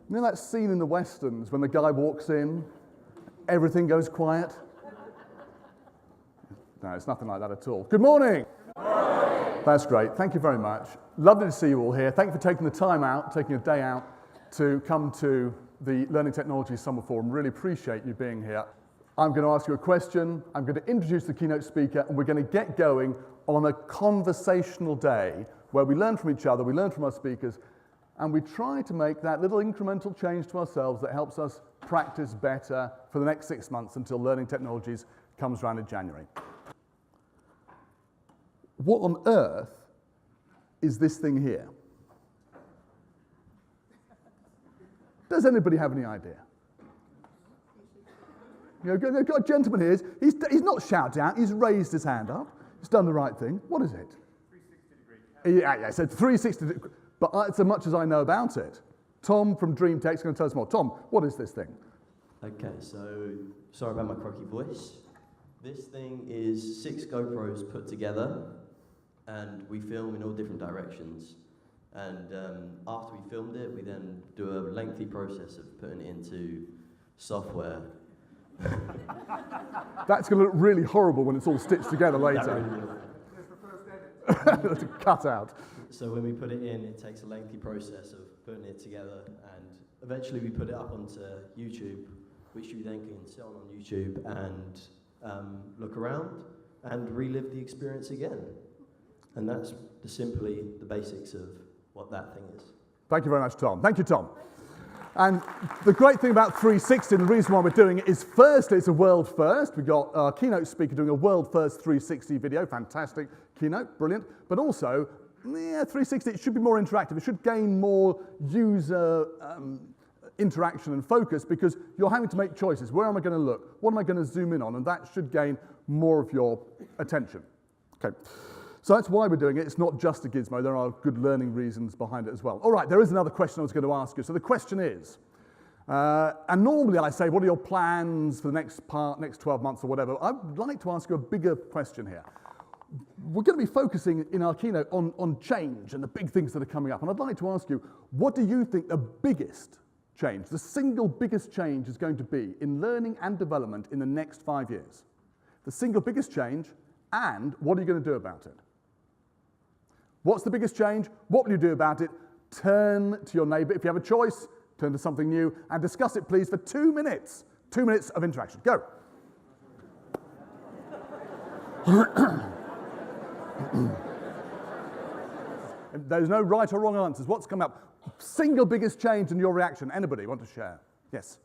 You know that scene in the Westerns when the guy walks in, everything goes quiet? No, it's nothing like that at all. Good morning. Good morning. That's great. Thank you very much. Lovely to see you all here. Thank you for taking the time out, taking a day out to come to the Learning Technologies Summer Forum. Really appreciate you being here. I'm going to ask you a question. I'm going to introduce the keynote speaker, and we're going to get going on a conversational day where we learn from each other, we learn from our speakers, and we try to make that little incremental change to ourselves that helps us practice better for the next 6 months until Learning Technologies comes around in January. What on earth is this thing here? Does anybody have any idea? You know, got a gentleman here. He's not shouting out. He's raised his hand up. He's done the right thing. What is it? 360 degree. Yeah, so 360 degree. But it's as much as I know about it. Tom from Dream Tech's going to tell us more. Tom, what is this thing? Okay, so sorry about my croaky voice. This thing is 6 GoPros put together, and we film in all different directions. And after we filmed it, we then do a lengthy process of putting it into software. That's going to look really horrible when it's all stitched together later. That's a cut out. So when we put it in, it takes a lengthy process of putting it together, and eventually we put it up onto YouTube, which you then can sit on YouTube and look around and relive the experience again. And that's simply the basics of what that thing is. Thank you very much, Tom. Thank you, Tom. And the great thing about 360, and the reason why we're doing it, is firstly, it's a world first. We've got our keynote speaker doing a world first 360 video. Fantastic keynote, brilliant. But also, 360, it should be more interactive. It should gain more user interaction and focus because you're having to make choices. Where am I going to look? What am I going to zoom in on? And that should gain more of your attention. Okay. So that's why we're doing it. It's not just a gizmo. There are good learning reasons behind it as well. All right, there is another question I was going to ask you. So the question is, and normally I say, what are your plans for the next 12 months or whatever? I'd like to ask you a bigger question here. We're going to be focusing in our keynote on change and the big things that are coming up. And I'd like to ask you, what do you think the biggest change, the single biggest change is going to be in learning and development in the next 5 years? The single biggest change, and what are you going to do about it? What's the biggest change? What will you do about it? Turn to your neighbour. If you have a choice, turn to something new and discuss it, please, for 2 minutes. 2 minutes of interaction. Go. There's no right or wrong answers. What's come up? Single biggest change in your reaction. Anybody want to share? Yes.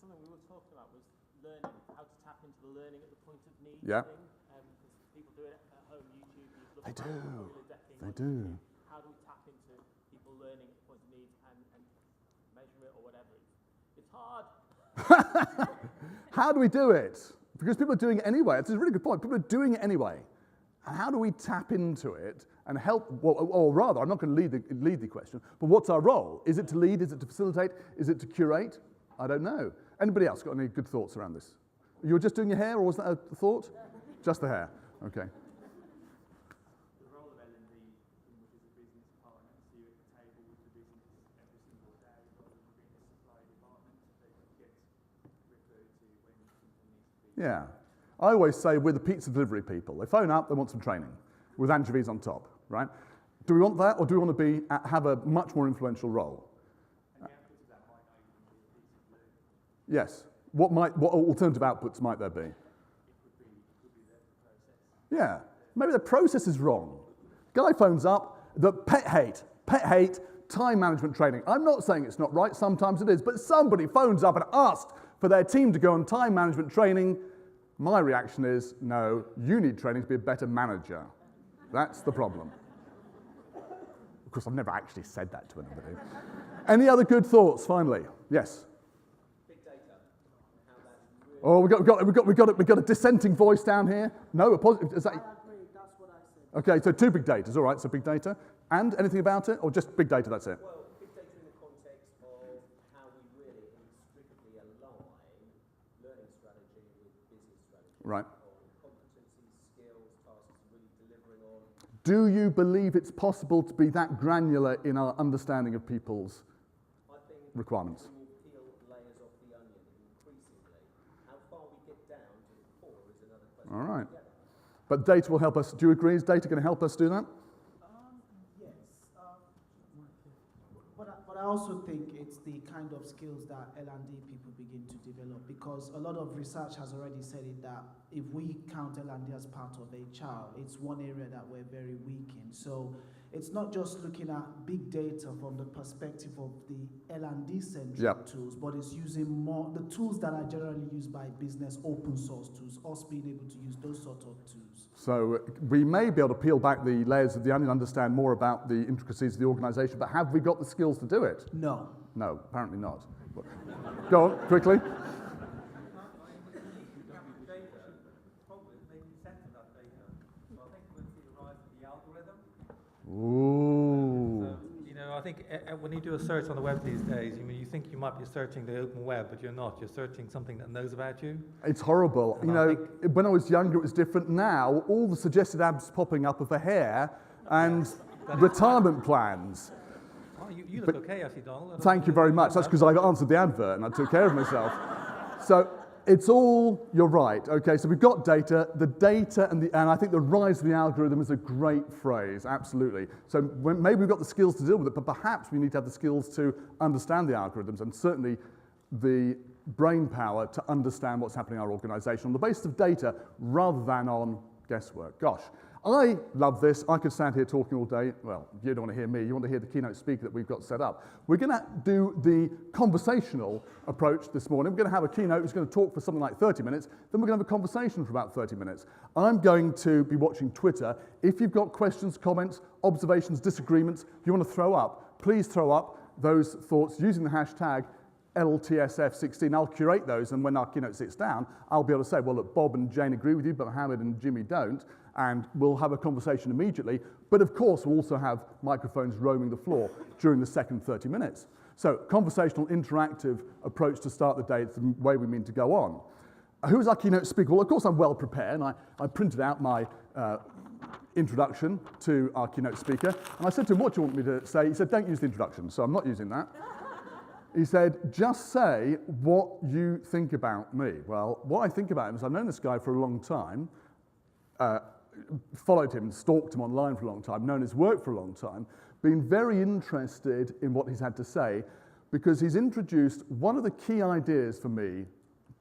Something we were talking about was learning, how to tap into the learning at the point of need Yeah. thing. Because people do it at home, YouTube, They do. How do we tap into people learning at the point of need and measure it or whatever? It's hard. How do we do it? Because people are doing it anyway. It's a really good point. People are doing it anyway. And how do we tap into it and help, or rather, I'm not going to lead the question, but what's our role? Is it to lead? Is it to facilitate? Is it to curate? I don't know. Anybody else got any good thoughts around this? You were just doing your hair, or was that a thought? Just the hair. Okay. Yeah. I always say we're the pizza delivery people. They phone up, they want some training with anchovies on top, right? Do we want that, or do we want to have a much more influential role? Yes. What alternative outputs might there be? Yeah. Maybe the process is wrong. Guy phones up, the pet hate, time management training. I'm not saying it's not right, sometimes it is, but somebody phones up and asks for their team to go on time management training. My reaction is, no, you need training to be a better manager. That's the problem. Of course, I've never actually said that to anybody. Any other good thoughts, finally? Yes? Big data. Oh, we've got a dissenting voice down here. No, a positive. Is that? I agree, that's what I said. Okay, so 2 big datas, all right, so big data. And anything about it, or just big data, that's it? Well, big data in the context of how we really inextricably align learning strategy with business strategy. Right. On competencies, skills, tasks, really delivering on. Do you believe it's possible to be that granular in our understanding of people's? I requirements. We will peel layers off the onion increasingly. How far we get down to the core is another question. All right. altogether. But data will help us. Do you agree? Is data going to help us do that? Yes. But I also think it's the kind of skills that L&D people begin to develop, because a lot of research has already said it that if we count L&D as part of HR, it's one area that we're very weak in. So it's not just looking at big data from the perspective of the L&D central tools, but it's using more the tools that are generally used by business, open source tools, us being able to use those sort of tools. So we may be able to peel back the layers of the onion, understand more about the intricacies of the organisation, but have we got the skills to do it? No. No, apparently not. Go on, quickly. Ooh. So, you know, I think when you do a search on the web these days, you think you might be searching the open web, but you're not. You're searching something that knows about you. It's horrible. And you know, when I was younger, it was different. Now, all the suggested ads popping up are for hair and retirement plans. Oh, you look okay, actually, Donald. Thank you very much. That's because I answered the advert and I took care of myself. So it's all, you're right. Okay, so we've got data. The data and I think the rise of the algorithm is a great phrase, absolutely. So maybe we've got the skills to deal with it, but perhaps we need to have the skills to understand the algorithms and certainly the brain power to understand what's happening in our organization on the basis of data rather than on guesswork. Gosh. I love this. I could stand here talking all day. Well, you don't want to hear me. You want to hear the keynote speaker that we've got set up. We're going to do the conversational approach this morning. We're going to have a keynote who's going to talk for something like 30 minutes. Then we're going to have a conversation for about 30 minutes. I'm going to be watching Twitter. If you've got questions, comments, observations, disagreements, if you want to throw up, please throw up those thoughts using the hashtag LTSF2016. I'll curate those, and when our keynote sits down, I'll be able to say, well, look, Bob and Jane agree with you, but Mohammed and Jimmy don't, and we'll have a conversation immediately. But of course, we'll also have microphones roaming the floor during the second 30 minutes. So conversational, interactive approach to start the day. It's the way we mean to go on. Who's our keynote speaker? Well, of course, I'm well prepared. I printed out my introduction to our keynote speaker, and I said to him, what do you want me to say? He said, don't use the introduction, so I'm not using that. He said, just say what you think about me. Well, what I think about him is I've known this guy for a long time, followed him, stalked him online for a long time, known his work for a long time, been very interested in what he's had to say, because he's introduced one of the key ideas for me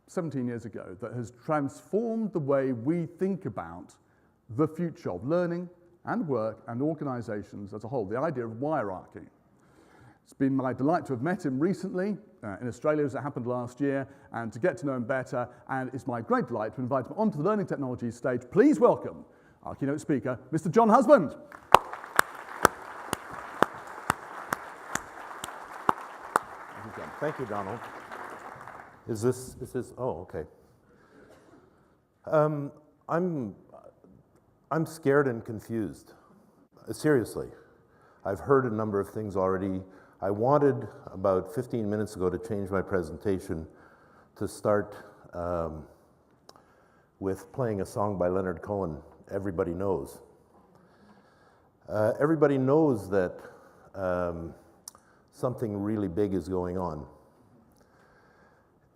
17 years ago that has transformed the way we think about the future of learning and work and organizations as a whole, the idea of wirearchy. It's been my delight to have met him recently in Australia, as it happened last year, and to get to know him better, and it's my great delight to invite him onto the Learning Technologies stage. Please welcome our keynote speaker, Mr. Jon Husband. Thank you, Donald. Is this, oh, okay. I'm scared and confused. Seriously. I've heard a number of things already. I wanted, about 15 minutes ago, to change my presentation to start with playing a song by Leonard Cohen, Everybody Knows. Everybody knows that something really big is going on.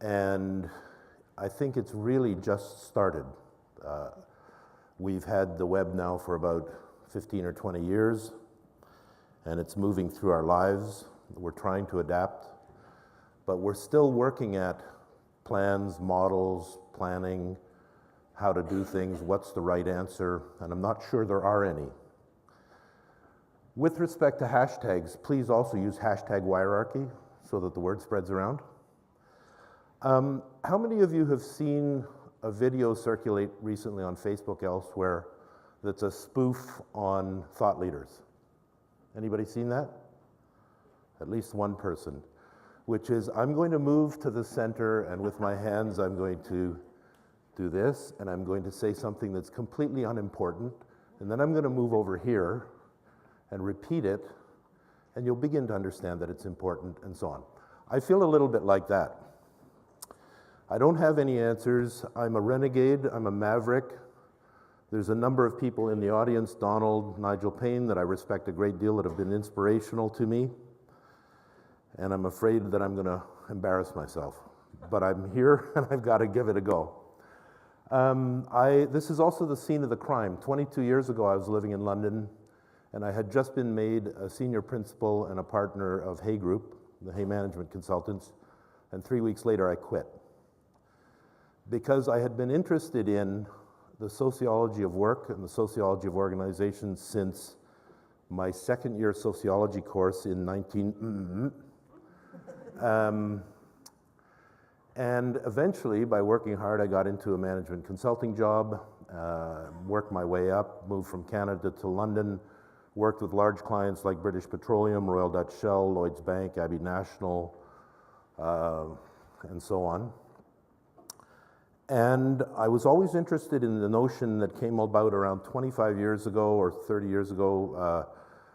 And I think it's really just started. We've had the web now for about 15 or 20 years, and it's moving through our lives. We're trying to adapt, but we're still working at plans, models, planning, how to do things, what's the right answer, and I'm not sure there are any. With respect to hashtags, please also use hashtag Wirearchy so that the word spreads around. How many of you have seen a video circulate recently on Facebook elsewhere that's a spoof on thought leaders? Anybody seen that? At least one person, which is, I'm going to move to the center, and with my hands I'm going to do this, and I'm going to say something that's completely unimportant, and then I'm going to move over here and repeat it, and you'll begin to understand that it's important, and so on. I feel a little bit like that. I don't have any answers. I'm a renegade, I'm a maverick. There's a number of people in the audience, Donald, Nigel Payne, that I respect a great deal, that have been inspirational to me. and I'm afraid that I'm going to embarrass myself. But I'm here, and I've got to give it a go. This is also the scene of the crime. 22 years ago, I was living in London, and I had just been made a senior principal and a partner of Hei Group, the Hei Management Consultants, and 3 weeks later, I quit. Because I had been interested in the sociology of work and the sociology of organizations since my second year sociology course in and eventually, by working hard, I got into a management consulting job, worked my way up, moved from Canada to London, worked with large clients like British Petroleum, Royal Dutch Shell, Lloyds Bank, Abbey National, and so on. And I was always interested in the notion that came about around 25 years ago or 30 years ago,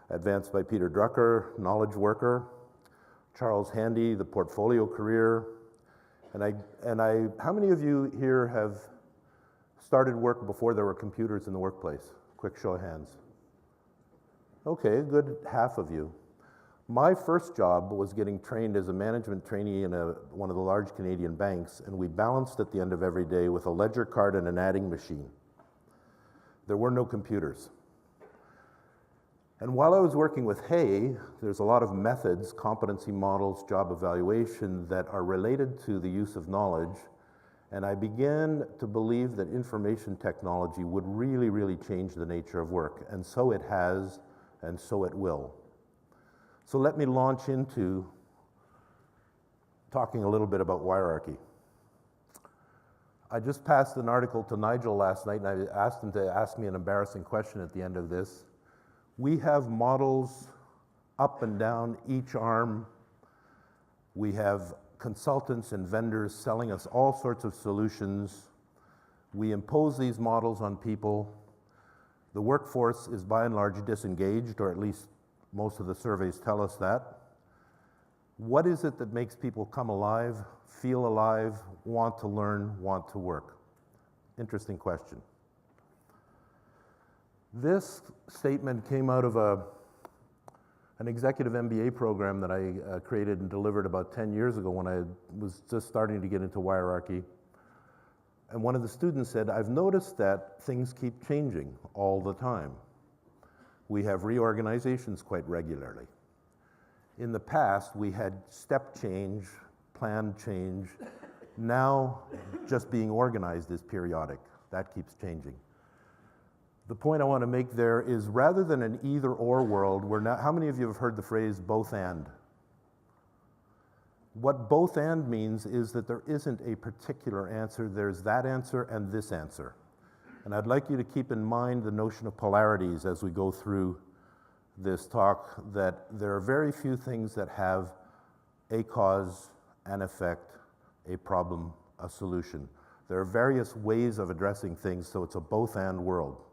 advanced by Peter Drucker, knowledge worker, Charles Handy, the portfolio career. How many of you here have started work before there were computers in the workplace? Quick show of hands. Okay, a good half of you. My first job was getting trained as a management trainee in one of the large Canadian banks, and we balanced at the end of every day with a ledger card and an adding machine. There were no computers. And while I was working with Hei, there's a lot of methods, competency models, job evaluation that are related to the use of knowledge, and I began to believe that information technology would really, really change the nature of work, and so it has, and so it will. So let me launch into talking a little bit about Wirearchy. I just passed an article to Nigel last night, and I asked him to ask me an embarrassing question at the end of this. We have models up and down each arm. We have consultants and vendors selling us all sorts of solutions. We impose these models on people. The workforce is by and large disengaged, or at least most of the surveys tell us that. What is it that makes people come alive, feel alive, want to learn, want to work? Interesting question. This statement came out of an executive MBA program that I created and delivered about 10 years ago when I was just starting to get into Wirearchy. And one of the students said, I've noticed that things keep changing all the time. We have reorganizations quite regularly. In the past, we had step change, plan change. Now, just being organized is periodic. That keeps changing. The point I want to make there is rather than an either-or world, we're now, how many of you have heard the phrase both and? What both and means is that there isn't a particular answer. There's that answer and this answer. And I'd like you to keep in mind the notion of polarities as we go through this talk, that there are very few things that have a cause, an effect, a problem, a solution. There are various ways of addressing things, so it's a both and world.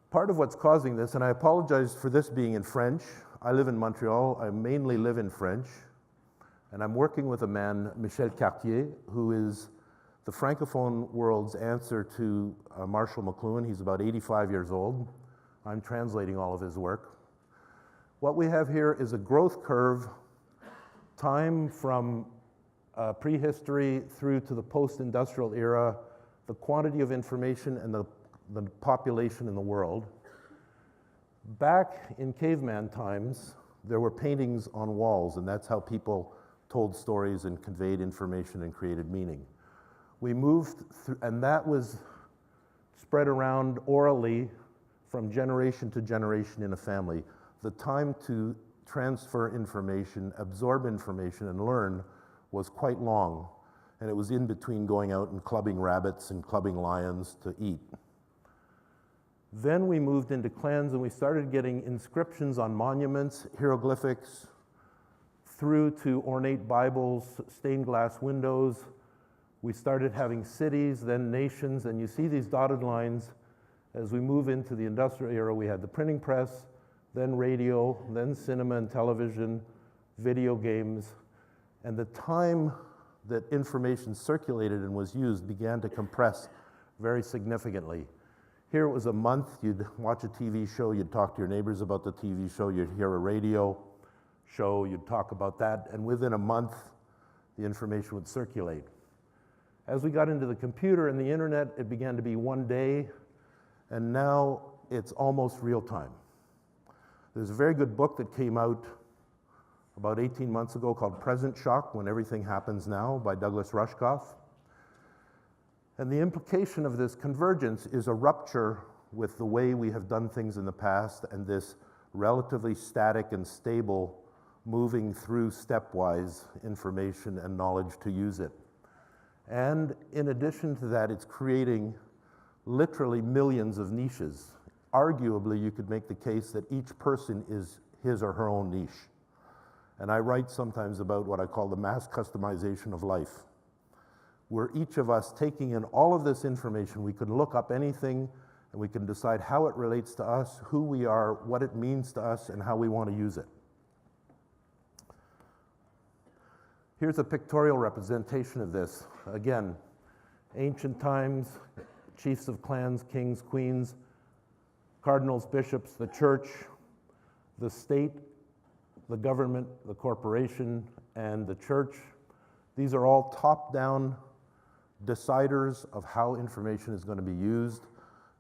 Part of what's causing this, and I apologize for this being in French. I live in Montreal. I mainly live in French. And I'm working with a man, Michel Cartier, who is the Francophone world's answer to Marshall McLuhan. He's about 85 years old. I'm translating all of his work. What we have here is a growth curve, time from prehistory through to the post-industrial era, the quantity of information and the population in the world. Back in caveman times, there were paintings on walls, and that's how people told stories and conveyed information and created meaning. We moved through, and that was spread around orally from generation to generation in a family. The time to transfer information, absorb information, and learn was quite long, and it was in between going out and clubbing rabbits and clubbing lions to eat. Then we moved into clans, and we started getting inscriptions on monuments, hieroglyphics, through to ornate Bibles, stained glass windows. We started having cities, then nations, and you see these dotted lines. As we move into the industrial era, we had the printing press, then radio, then cinema and television, video games, and the time that information circulated and was used began to compress very significantly. Here it was a month, you'd watch a TV show, you'd talk to your neighbors about the TV show, you'd hear a radio show, you'd talk about that, and within a month, the information would circulate. As we got into the computer and the internet, it began to be one day, and now it's almost real time. There's a very good book that came out about 18 months ago called Present Shock, When Everything Happens Now, by Douglas Rushkoff. And the implication of this convergence is a rupture with the way we have done things in the past and this relatively static and stable moving through stepwise information and knowledge to use it. And in addition to that, it's creating literally millions of niches. Arguably, you could make the case that each person is his or her own niche. And I write sometimes about what I call the mass customization of life, where each of us taking in all of this information, we can look up anything and we can decide how it relates to us, who we are, what it means to us, and how we want to use it. Here's a pictorial representation of this. Again, ancient times, chiefs of clans, kings, queens, cardinals, bishops, the church, the state, the government, the corporation, and the church. These are all top-down deciders of how information is going to be used.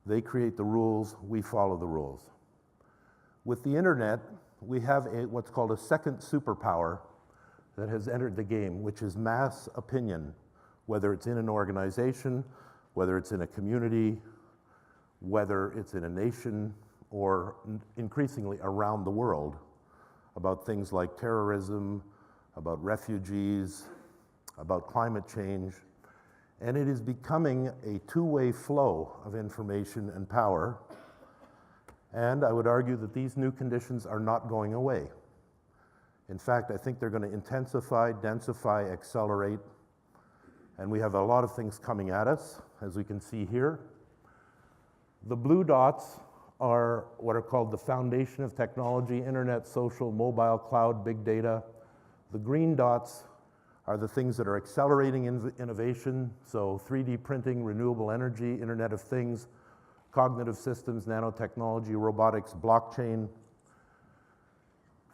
They create the rules, we follow the rules. With the internet, we have what's called a second superpower that has entered the game, which is mass opinion, whether it's in an organization, whether it's in a community, whether it's in a nation, or increasingly around the world, about things like terrorism, about refugees, about climate change. And it is becoming a two-way flow of information and power. And I would argue that these new conditions are not going away. In fact, I think they're going to intensify, densify, accelerate, and we have a lot of things coming at us, as we can see here. The blue dots are what are called the foundation of technology: internet, social, mobile, cloud, big data. The green dots are the things that are accelerating innovation, so 3D printing, renewable energy, Internet of Things, cognitive systems, nanotechnology, robotics, blockchain.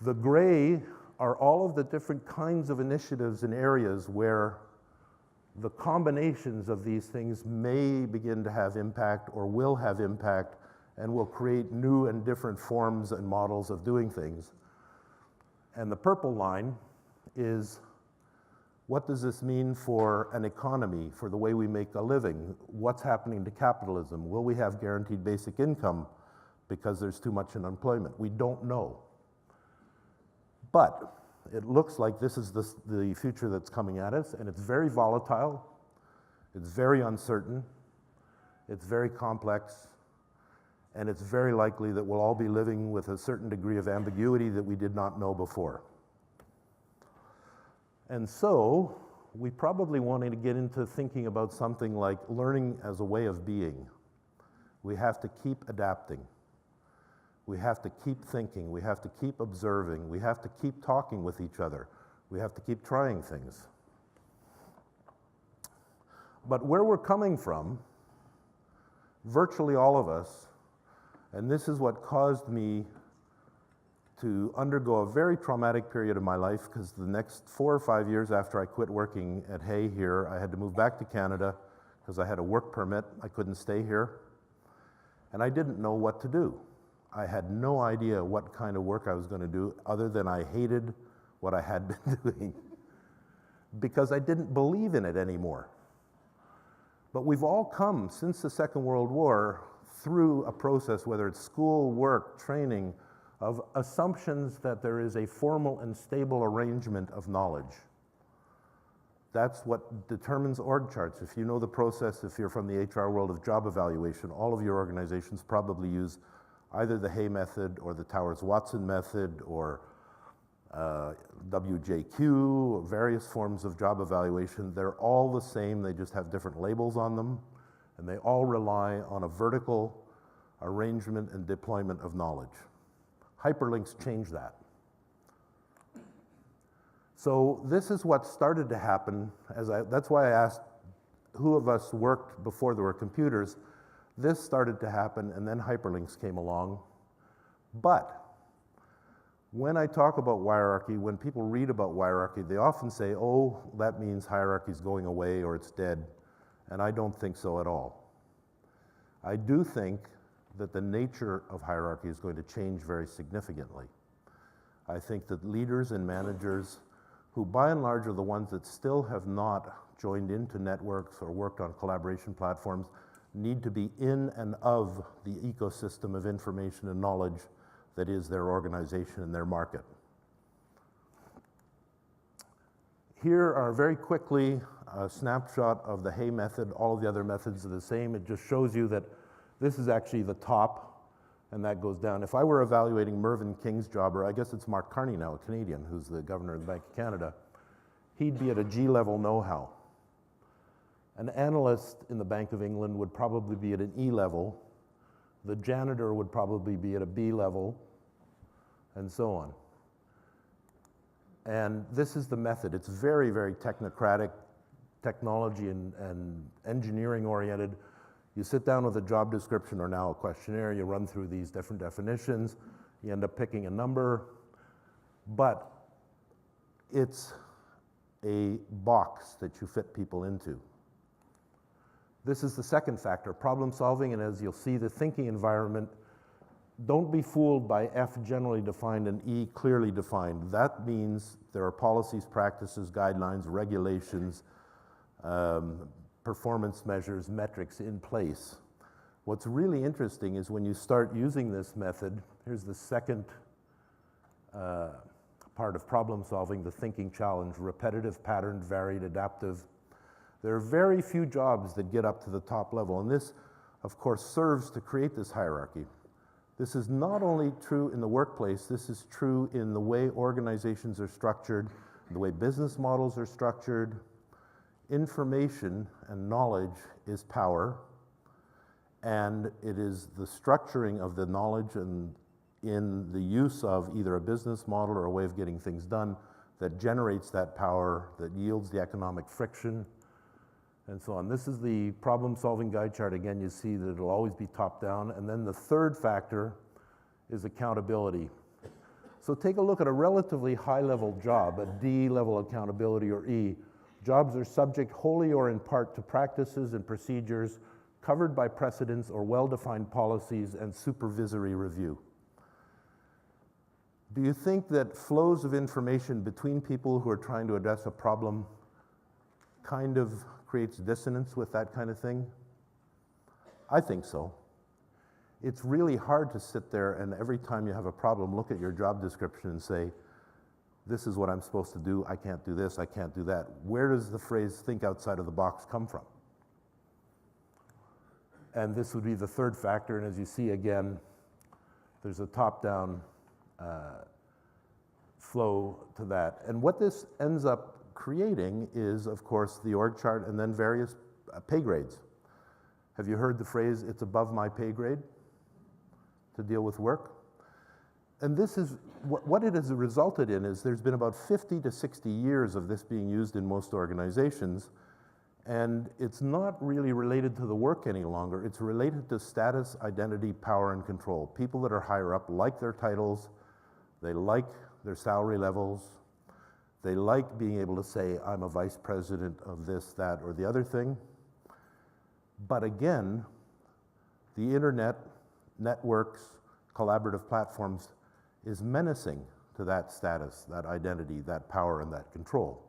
The gray are all of the different kinds of initiatives in areas where the combinations of these things may begin to have impact or will have impact and will create new and different forms and models of doing things. And the purple line is, what does this mean for an economy, for the way we make a living? What's happening to capitalism? Will we have guaranteed basic income because there's too much unemployment? We don't know. But it looks like this is the future that's coming at us, and it's very volatile, it's very uncertain, it's very complex, and it's very likely that we'll all be living with a certain degree of ambiguity that we did not know before. And so, we probably want to get into thinking about something like learning as a way of being. We have to keep adapting. We have to keep thinking. We have to keep observing. We have to keep talking with each other. We have to keep trying things. But where we're coming from, virtually all of us, and this is what caused me to undergo a very traumatic period of my life, because the next 4 or 5 years after I quit working at Hei here, I had to move back to Canada because I had a work permit. I couldn't stay here. And I didn't know what to do. I had no idea what kind of work I was going to do, other than I hated what I had been doing because I didn't believe in it anymore. But we've all come, since the Second World War, through a process, whether it's school, work, training, of assumptions that there is a formal and stable arrangement of knowledge. That's what determines org charts. If you know the process, if you're from the HR world of job evaluation, all of your organizations probably use either the Hei Method or the Towers-Watson method or WJQ, various forms of job evaluation. They're all the same, they just have different labels on them, and they all rely on a vertical arrangement and deployment of knowledge. Hyperlinks change that. So this is what started to happen. That's why I asked who of us worked before there were computers. This started to happen, and then hyperlinks came along. But When I talk about Wirearchy, when people read about Wirearchy, they often say, oh, that means hierarchy's going away or it's dead. And I don't think so at all. I do think that the nature of hierarchy is going to change very significantly. I think that leaders and managers, who by and large are the ones that still have not joined into networks or worked on collaboration platforms, need to be in and of the ecosystem of information and knowledge that is their organization and their market. Here are very quickly a snapshot of the Hei method. All of the other methods are the same. It just shows you that this is actually the top, and that goes down. If I were evaluating Mervyn King's job, or I guess it's Mark Carney now, a Canadian, who's the governor of the Bank of Canada, he'd be at a G-level know-how. An analyst in the Bank of England would probably be at an E level. The janitor would probably be at a B level, and so on. And this is the method. It's very, very technocratic, technology and engineering oriented. You sit down with a job description or now a questionnaire, you run through these different definitions, you end up picking a number, but it's a box that you fit people into. This is the second factor, problem solving, and as you'll see, the thinking environment. Don't be fooled by F generally defined and E clearly defined. That means there are policies, practices, guidelines, regulations, performance measures, metrics in place. What's really interesting is when you start using this method, here's the second part of problem solving, the thinking challenge, repetitive, patterned, varied, adaptive. There are very few jobs that get up to the top level, and this, of course, serves to create this hierarchy. This is not only true in the workplace, this is true in the way organizations are structured, the way business models are structured. Information and knowledge is power, and it is the structuring of the knowledge and in the use of either a business model or a way of getting things done that generates that power, that yields the economic friction, and so on. This is the problem-solving guide chart. Again, you see that it'll always be top-down. And then the third factor is accountability. So take a look at a relatively high-level job, a D-level accountability or E. Jobs are subject wholly or in part to practices and procedures covered by precedents or well-defined policies and supervisory review. Do you think that flows of information between people who are trying to address a problem kind of creates dissonance with that kind of thing? I think so. It's really hard to sit there and every time you have a problem, look at your job description and say, this is what I'm supposed to do, I can't do this, I can't do that. Where does the phrase think outside of the box come from? And this would be the third factor, and as you see again, there's a top-down flow to that. And what this ends up creating is, of course, the org chart and then various pay grades. Have you heard the phrase, it's above my pay grade to deal with work? And this is, what it has resulted in is there's been about 50 to 60 years of this being used in most organizations, and it's not really related to the work any longer. It's related to status, identity, power, and control. People that are higher up like their titles, they like their salary levels, they like being able to say, I'm a vice president of this, that, or the other thing. But again, the internet, networks, collaborative platforms is menacing to that status, that identity, that power, and that control.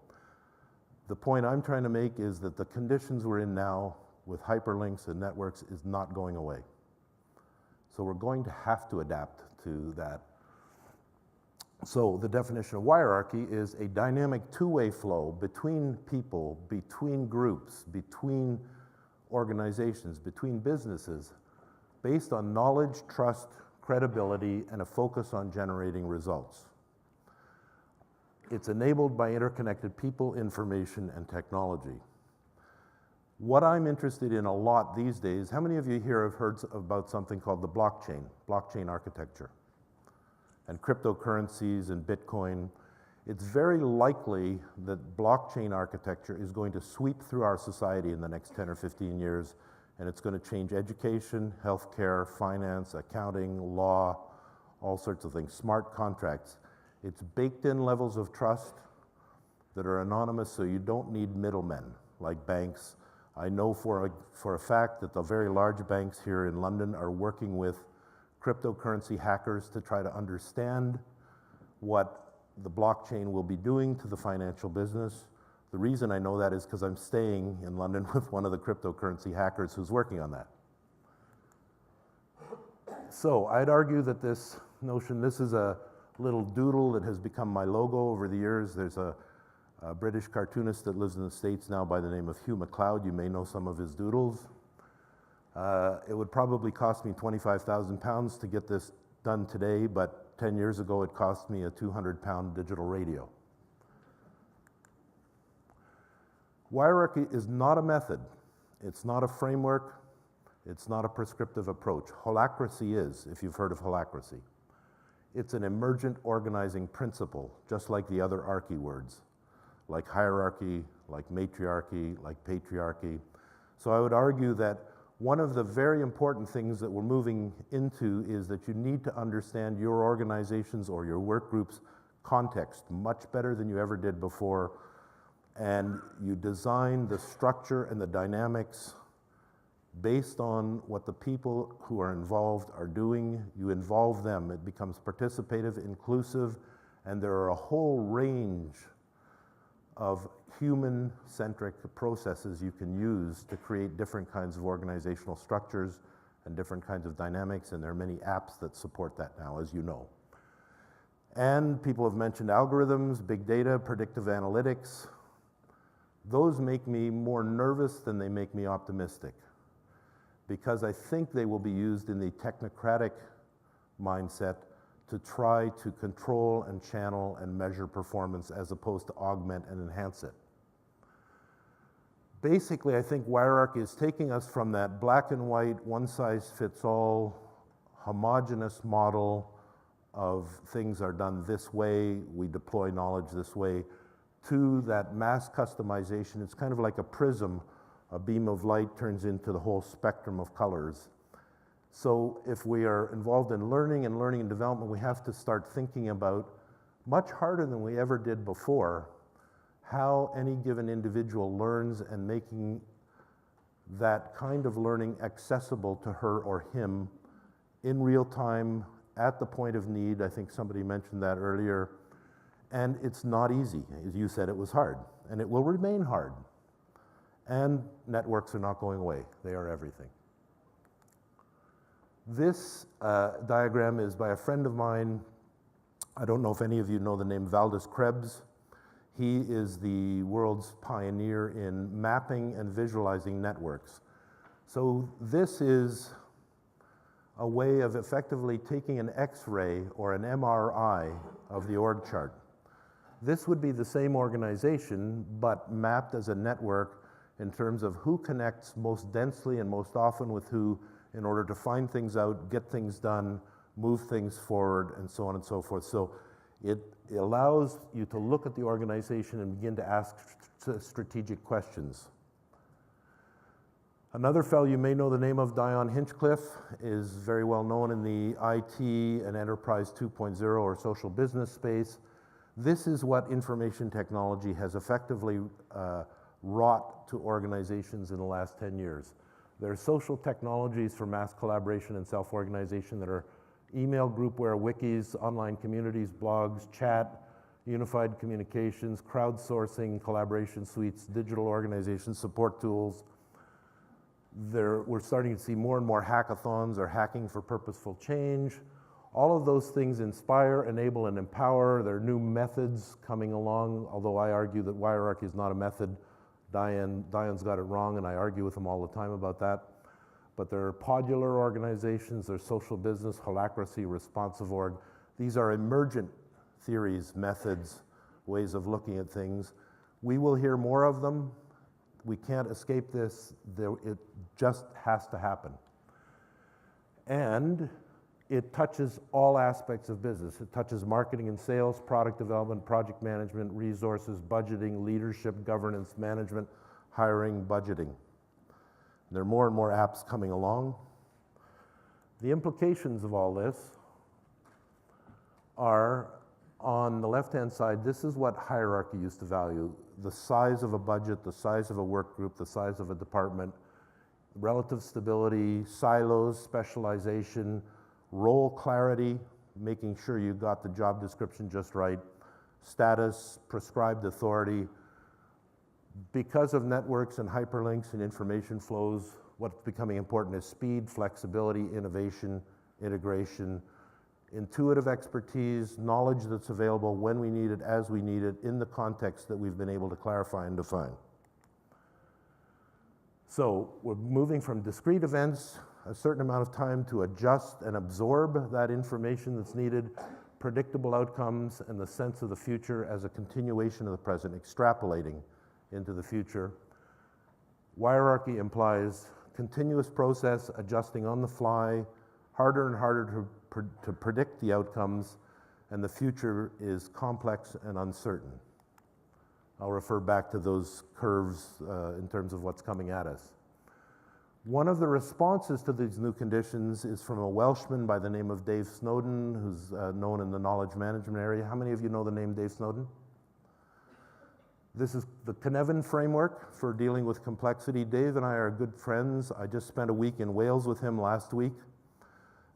The point I'm trying to make is that the conditions we're in now with hyperlinks and networks is not going away. So we're going to have to adapt to that. So the definition of Wirearchy is a dynamic two-way flow between people, between groups, between organizations, between businesses, based on knowledge, trust, credibility, and a focus on generating results. It's enabled by interconnected people, information, and technology. What I'm interested in a lot these days, how many of you here have heard about something called the blockchain architecture? And cryptocurrencies and Bitcoin. It's very likely that blockchain architecture is going to sweep through our society in the next 10 or 15 years, and it's going to change education, healthcare, finance, accounting, law, all sorts of things, smart contracts. It's baked in levels of trust that are anonymous, so you don't need middlemen like banks. I know for a fact that the very large banks here in London are working with cryptocurrency hackers to try to understand what the blockchain will be doing to the financial business. The reason I know that is because I'm staying in London with one of the cryptocurrency hackers who's working on that. So I'd argue that this notion, this is a little doodle that has become my logo over the years. There's a British cartoonist that lives in the States now by the name of Hugh MacLeod. You may know some of his doodles. It would probably cost me £25,000 to get this done today, but 10 years ago it cost me a 200-pound digital radio. Wirearchy is not a method. It's not a framework. It's not a prescriptive approach. Holacracy is, if you've heard of holacracy. It's an emergent organizing principle, just like the other archy words, like hierarchy, like matriarchy, like patriarchy. So I would argue that one of the very important things that we're moving into is that you need to understand your organization's or your work group's context much better than you ever did before. And you design the structure and the dynamics based on what the people who are involved are doing. You involve them. It becomes participative, inclusive, and there are a whole range of human-centric processes you can use to create different kinds of organizational structures and different kinds of dynamics, and there are many apps that support that now, as you know. And people have mentioned algorithms, big data, predictive analytics. Those make me more nervous than they make me optimistic, because I think they will be used in the technocratic mindset to try to control and channel and measure performance as opposed to augment and enhance it. Basically, I think Wirearchy is taking us from that black and white, one-size-fits-all, homogeneous model of things are done this way, we deploy knowledge this way, to that mass customization. It's kind of like a prism. A beam of light turns into the whole spectrum of colors. So if we are involved in learning and development, we have to start thinking about, much harder than we ever did before, how any given individual learns and making that kind of learning accessible to her or him in real time, at the point of need. I think somebody mentioned that earlier. And it's not easy. As you said, it was hard, and it will remain hard. And networks are not going away. They are everything. This diagram is by a friend of mine. I don't know if any of you know the name Valdis Krebs. He is the world's pioneer in mapping and visualizing networks. So this is a way of effectively taking an X-ray or an MRI of the org chart. This would be the same organization, but mapped as a network in terms of who connects most densely and most often with who in order to find things out, get things done, move things forward, and so on and so forth. So it allows you to look at the organization and begin to ask strategic questions. Another fellow you may know the name of, Diane Hinchcliffe, is very well known in the IT and Enterprise 2.0 or social business space. This is what information technology has effectively wrought to organizations in the last 10 years. There are social technologies for mass collaboration and self-organization that are email groupware, wikis, online communities, blogs, chat, unified communications, crowdsourcing, collaboration suites, digital organization support tools. We're starting to see more and more hackathons or hacking for purposeful change. All of those things inspire, enable, and empower. There are new methods coming along, although I argue that Wirearchy is not a method. Diane's got it wrong, and I argue with him all the time about that. But there are podular organizations, there's social business, holacracy, responsive org. These are emergent theories, methods, ways of looking at things. We will hear more of them. We can't escape this. It just has to happen. And it touches all aspects of business. It touches marketing and sales, product development, project management, resources, budgeting, leadership, governance, management, hiring, budgeting. There are more and more apps coming along. The implications of all this are On the left-hand side, this is what hierarchy used to value: the size of a budget, the size of a work group, the size of a department, relative stability, silos, specialization, role clarity, making sure you got the job description just right, status, prescribed authority. Because of networks and hyperlinks and information flows, what's becoming important is speed, flexibility, innovation, integration, intuitive expertise, knowledge that's available when we need it, as we need it, in the context that we've been able to clarify and define. So we're moving from discrete events, a certain amount of time to adjust and absorb that information that's needed, predictable outcomes, and the sense of the future as a continuation of the present, extrapolating into the future. Wirearchy implies continuous process, adjusting on the fly, harder and harder to predict the outcomes, and the future is complex and uncertain. I'll refer back to those curves in terms of what's coming at us. One of the responses to these new conditions is from a Welshman by the name of Dave Snowden, who's known in the knowledge management area. How many of you know the name Dave Snowden? This is the Keynesian framework for dealing with complexity. Dave and I are good friends. I just spent a week in Wales with him last week,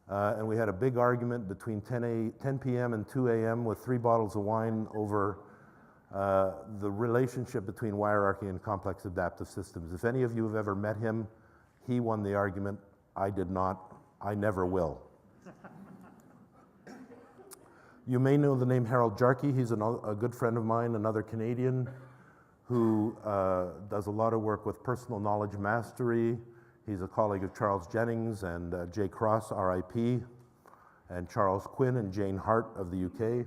and we had a big argument between 10 p.m. and 2 a.m. with 3 bottles of wine over the relationship between Wirearchy and complex adaptive systems. If any of you have ever met him, he won the argument. I did not. I never will. You may know the name Harold Jarkey. He's a good friend of mine, another Canadian, who does a lot of work with personal knowledge mastery. He's a colleague of Charles Jennings and Jay Cross, RIP, and Charles Quinn and Jane Hart of the UK.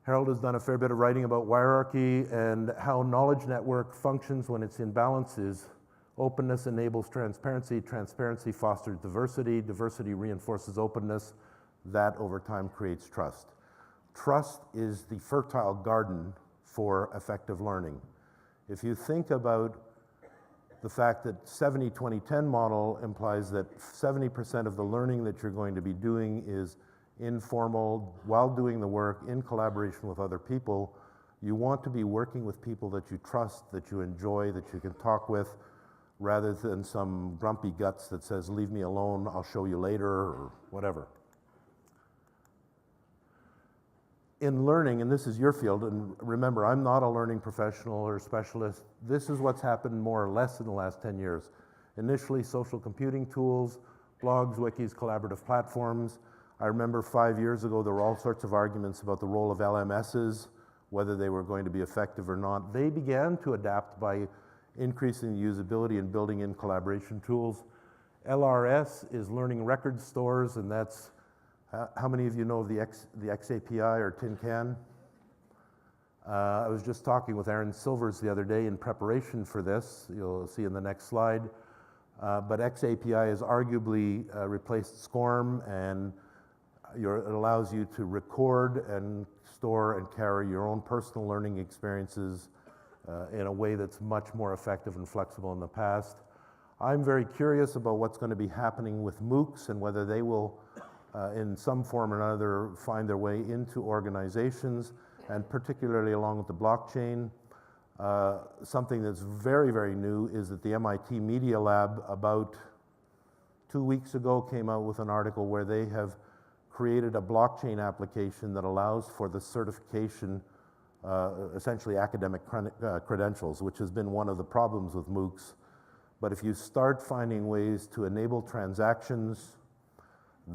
Harold has done a fair bit of writing about Wirearchy and how knowledge network functions when it's in balances. Openness enables transparency, transparency fosters diversity, diversity reinforces openness, that over time creates trust. Trust is the fertile garden for effective learning. If you think about the fact that 70-20-10 model implies that 70% of the learning that you're going to be doing is informal, while doing the work, in collaboration with other people, you want to be working with people that you trust, that you enjoy, that you can talk with, rather than some grumpy guts that says, leave me alone, I'll show you later, or whatever. In learning, and this is your field, and remember, I'm not a learning professional or specialist, this is what's happened more or less in the last 10 years. Initially, social computing tools, blogs, wikis, collaborative platforms. I remember 5 years ago, there were all sorts of arguments about the role of LMSs, whether they were going to be effective or not. They began to adapt by increasing the usability and building in collaboration tools. LRS is learning record stores, and that's, how many of you know of the XAPI or Tin Can? I was just talking with Aaron Silvers the other day in preparation for this. You'll see in the next slide. But XAPI has arguably replaced SCORM, and it allows you to record and store and carry your own personal learning experiences in a way that's much more effective and flexible than the past. I'm very curious about what's going to be happening with MOOCs and whether they will, in some form or another, find their way into organizations, and particularly along with the blockchain. Something that's very, very new is that the MIT Media Lab about 2 weeks ago came out with an article where they have created a blockchain application that allows for the certification, essentially academic credentials, which has been one of the problems with MOOCs. But if you start finding ways to enable transactions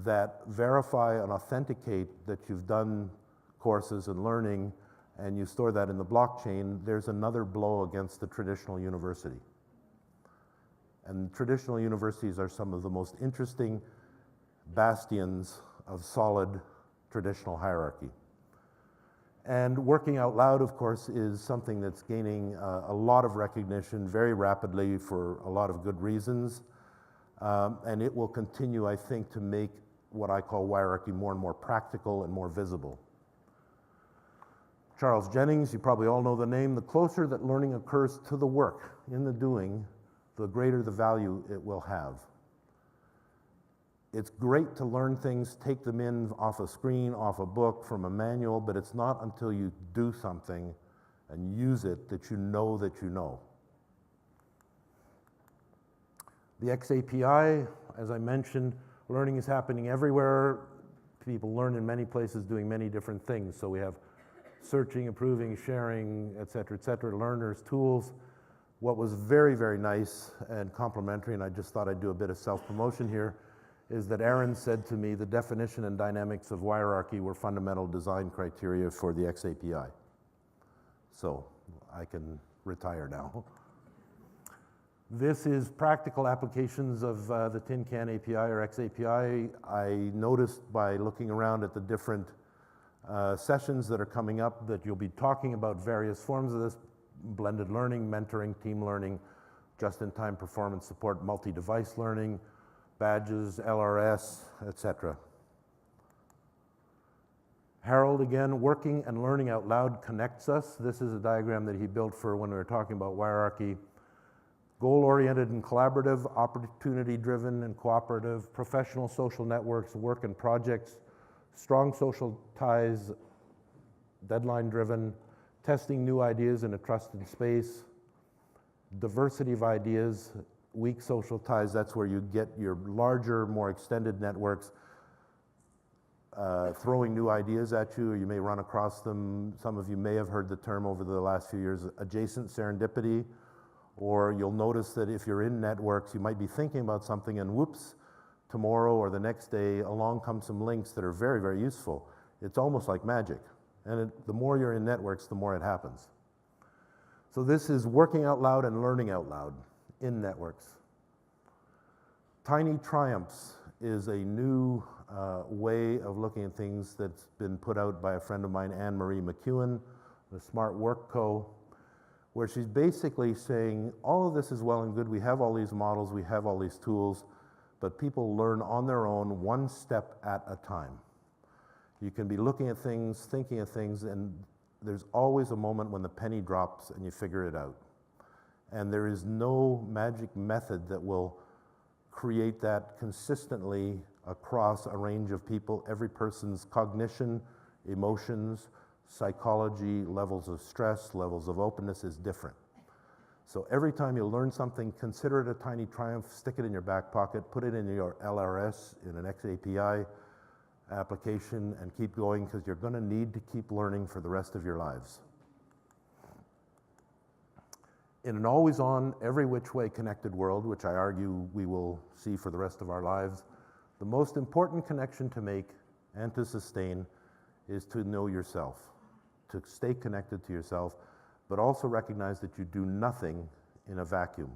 that verify and authenticate that you've done courses and learning, and you store that in the blockchain, there's another blow against the traditional university. And traditional universities are some of the most interesting bastions of solid traditional hierarchy. And working out loud, of course, is something that's gaining a lot of recognition very rapidly for a lot of good reasons. And it will continue, I think, to make what I call Wirearchy more and more practical and more visible. Charles Jennings, you probably all know the name. The closer that learning occurs to the work, in the doing, the greater the value it will have. it's great to learn things, take them in off a screen, off a book, from a manual, but it's not until you do something and use it that you know that you know. The XAPI, as I mentioned, learning is happening everywhere. People learn in many places doing many different things. So we have searching, improving, sharing, et cetera, learners, tools. What was very, very nice and complimentary, and I just thought I'd do a bit of self-promotion here, is that Aaron said to me the definition and dynamics of Wirearchy were fundamental design criteria for the XAPI. So I can retire now. This is practical applications of the Tin Can API or XAPI. I noticed by looking around at the different sessions that are coming up that you'll be talking about various forms of this: blended learning, mentoring, team learning, just-in-time performance support, multi-device learning, badges, LRS, etc. Harold, again, working and learning out loud connects us. This is a diagram that he built for when we were talking about Wirearchy. Goal-oriented and collaborative, opportunity-driven and cooperative, professional social networks, work and projects, strong social ties, deadline-driven, testing new ideas in a trusted space, diversity of ideas, weak social ties. That's where you get your larger, more extended networks throwing new ideas at you, or you may run across them. Some of you may have heard the term over the last few years, adjacent serendipity, or you'll notice that if you're in networks, you might be thinking about something and whoops, tomorrow or the next day, along come some links that are very, very useful. It's almost like magic. And the more you're in networks, the more it happens. So this is working out loud and learning out loud in networks. Tiny Triumphs is a new way of looking at things that's been put out by a friend of mine, Anne-Marie McEwen, the Smart Work Co., where she's basically saying, all of this is well and good, we have all these models, we have all these tools, but people learn on their own, one step at a time. You can be looking at things, thinking of things, and there's always a moment when the penny drops and you figure it out. And there is no magic method that will create that consistently across a range of people. Every person's cognition, emotions, psychology, levels of stress, levels of openness is different. So every time you learn something, consider it a tiny triumph, stick it in your back pocket, put it in your LRS, in an XAPI application, and keep going, because you're going to need to keep learning for the rest of your lives. In an always-on, every which way connected world, which I argue we will see for the rest of our lives, the most important connection to make and to sustain is to know yourself, to stay connected to yourself, but also recognize that you do nothing in a vacuum.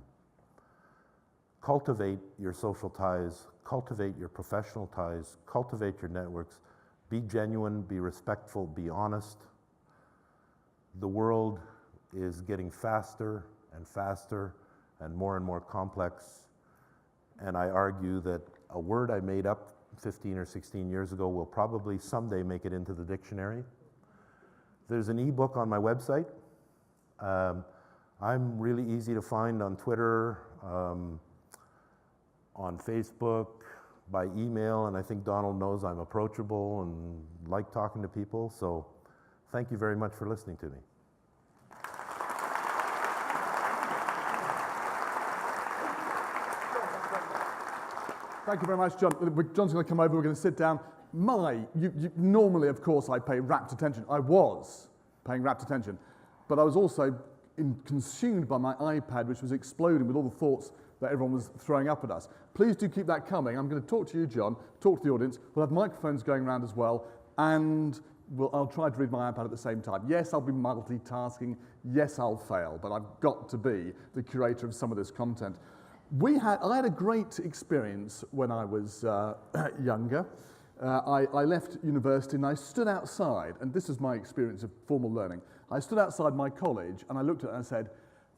Cultivate your social ties, cultivate your professional ties, cultivate your networks, be genuine, be respectful, be honest. The world is getting faster and faster and more complex, and I argue that a word I made up 15 or 16 years ago will probably someday make it into the dictionary. There's an ebook on my website. I'm really easy to find on Twitter, on Facebook, by email, and I think Donald knows I'm approachable and like talking to people, so thank you very much for listening to me. Thank you very much, John. John's going to come over, we're going to sit down. Normally, of course, I pay rapt attention. I was paying rapt attention, but I was also consumed by my iPad, which was exploding with all the thoughts that everyone was throwing up at us. Please do keep that coming. I'm going to talk to you, John, talk to the audience. We'll have microphones going around as well, and I'll try to read my iPad at the same time. Yes, I'll be multitasking. Yes, I'll fail, but I've got to be the curator of some of this content. I had a great experience when I was younger. I left university and I stood outside, and this is my experience of formal learning. I stood outside my college and I looked at it and I said,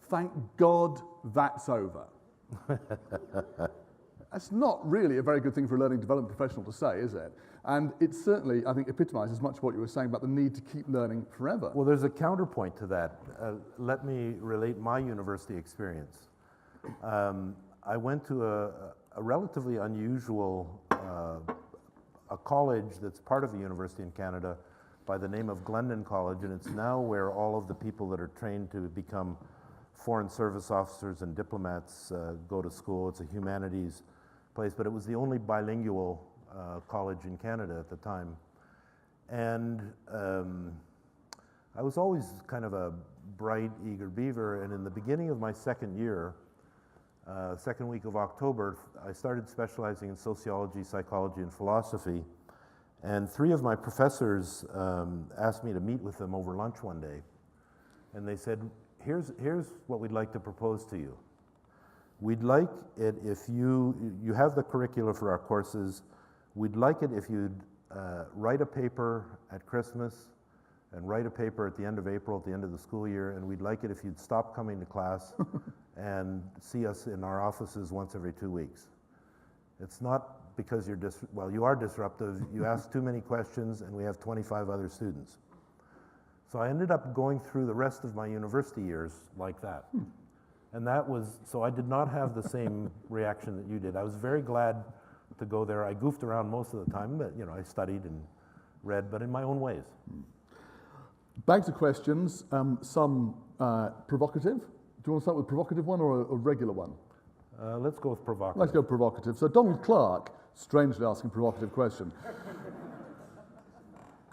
thank God that's over. That's not really a very good thing for a learning development professional to say, is it? And it certainly, I think, epitomizes much of what you were saying about the need to keep learning forever. Well, there's a counterpoint to that. Let me relate my university experience. I went to a relatively unusual a college that's part of a university in Canada by the name of Glendon College, and it's now where all of the people that are trained to become foreign service officers and diplomats go to school. It's a humanities place, but it was the only bilingual college in Canada at the time. And I was always kind of a bright, eager beaver, and in the beginning of my second year, second week of October, I started specializing in sociology, psychology, and philosophy. And 3 of my professors asked me to meet with them over lunch one day. And they said, here's what we'd like to propose to you. We'd like it if you have the curricula for our courses, we'd like it if you'd write a paper at Christmas and write a paper at the end of April, at the end of the school year, and we'd like it if you'd stop coming to class and see us in our offices once every 2 weeks. It's not because you're you are disruptive, you ask too many questions, and we have 25 other students. So I ended up going through the rest of my university years like that. And that was, so I did not have the same reaction that you did. I was very glad to go there. I goofed around most of the time, but I studied and read, but in my own ways. Back to questions, some provocative. Do you want to start with a provocative one or a regular one? Let's go with provocative. Let's go provocative. So Donald Clark, strangely asking a provocative question.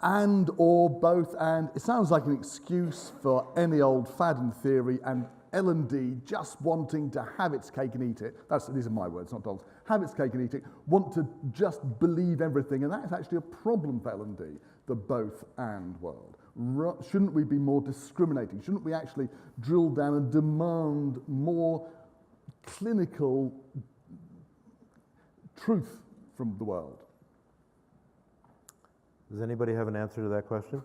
And or both, and it sounds like an excuse for any old fad and theory and L&D just wanting to have its cake and eat it. These are my words, not Donald's. Have its cake and eat it, want to just believe everything, and that's actually a problem for L&D, the both and world. Shouldn't we be more discriminating? Shouldn't we actually drill down and demand more clinical truth from the world? Does anybody have an answer to that question?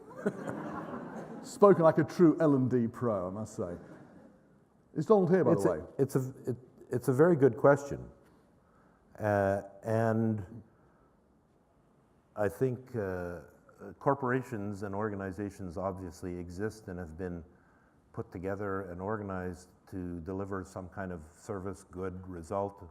Spoken like a true L&D pro, I must say. Is Donald here, by the way? It's a very good question. And I think corporations and organizations obviously exist and have been put together and organized to deliver some kind of service, good result.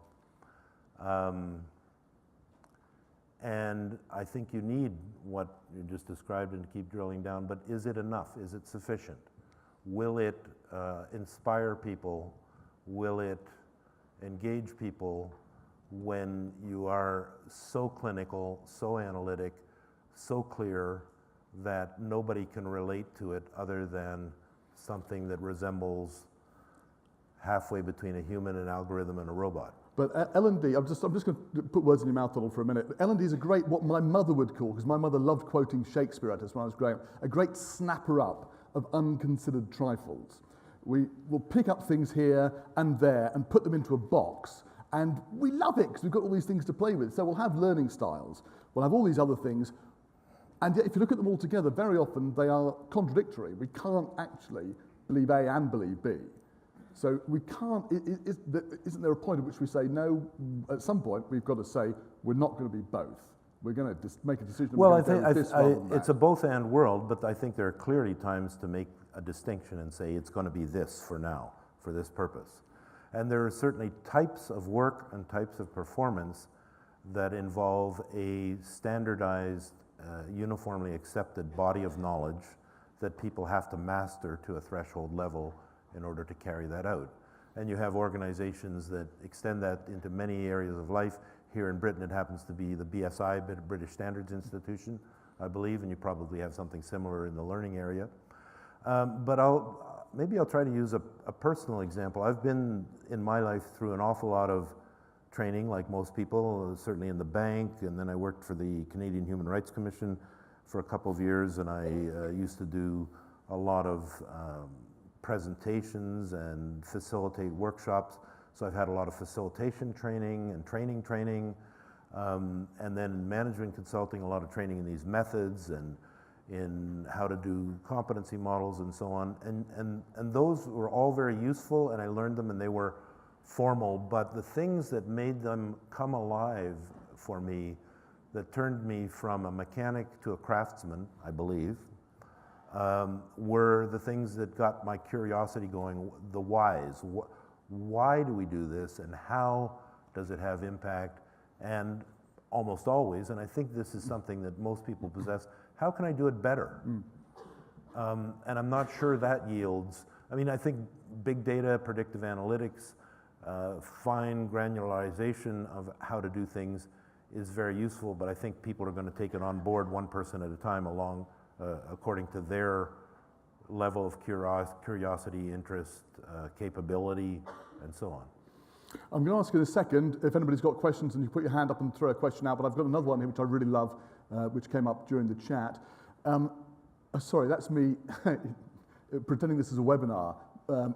And I think you need what you just described and to keep drilling down, but is it enough? Is it sufficient? Will it inspire people? Will it engage people when you are so clinical, so analytic, so clear that nobody can relate to it other than something that resembles halfway between a human, an algorithm, and a robot? But L&D, I'm just going to put words in your mouth, Donald, for a minute. L&D is a great, what my mother would call, because my mother loved quoting Shakespeare at us when I was growing up, a great snapper-up of unconsidered trifles. We will pick up things here and there and put them into a box, and we love it because we've got all these things to play with. So we'll have learning styles, we'll have all these other things, and yet if you look at them all together, very often they are contradictory. We can't actually believe A and believe B. So we can't, isn't there a point at which we say, no, at some point we've got to say, we're not going to be both. We're going to make a decision. Well, I think it's a both and world, but I think there are clearly times to make a distinction and say it's going to be this for now, for this purpose. And there are certainly types of work and types of performance that involve a standardized, uniformly accepted body of knowledge that people have to master to a threshold level in order to carry that out. And you have organizations that extend that into many areas of life. Here in Britain, it happens to be the BSI, British Standards Institution, I believe, and you probably have something similar in the learning area. But maybe I'll try to use a personal example. I've been, in my life, through an awful lot of training, like most people, certainly in the bank, and then I worked for the Canadian Human Rights Commission for a couple of years, and I used to do a lot of presentations and facilitate workshops. So I've had a lot of facilitation training and training, and then management consulting, a lot of training in these methods and in how to do competency models and so on. And those were all very useful, and I learned them, and they were formal, but the things that made them come alive for me, that turned me from a mechanic to a craftsman, I believe, were the things that got my curiosity going, the whys. Why do we do this, and how does it have impact? And almost always, and I think this is something that most people possess, how can I do it better? And I'm not sure that yields, I mean, I think big data, predictive analytics, fine granularization of how to do things is very useful, but I think people are going to take it on board one person at a time along, according to their level of curiosity, interest, capability, and so on. I'm going to ask in a second if anybody's got questions, and you put your hand up and throw a question out, but I've got another one here which I really love, which came up during the chat. Sorry, that's me pretending this is a webinar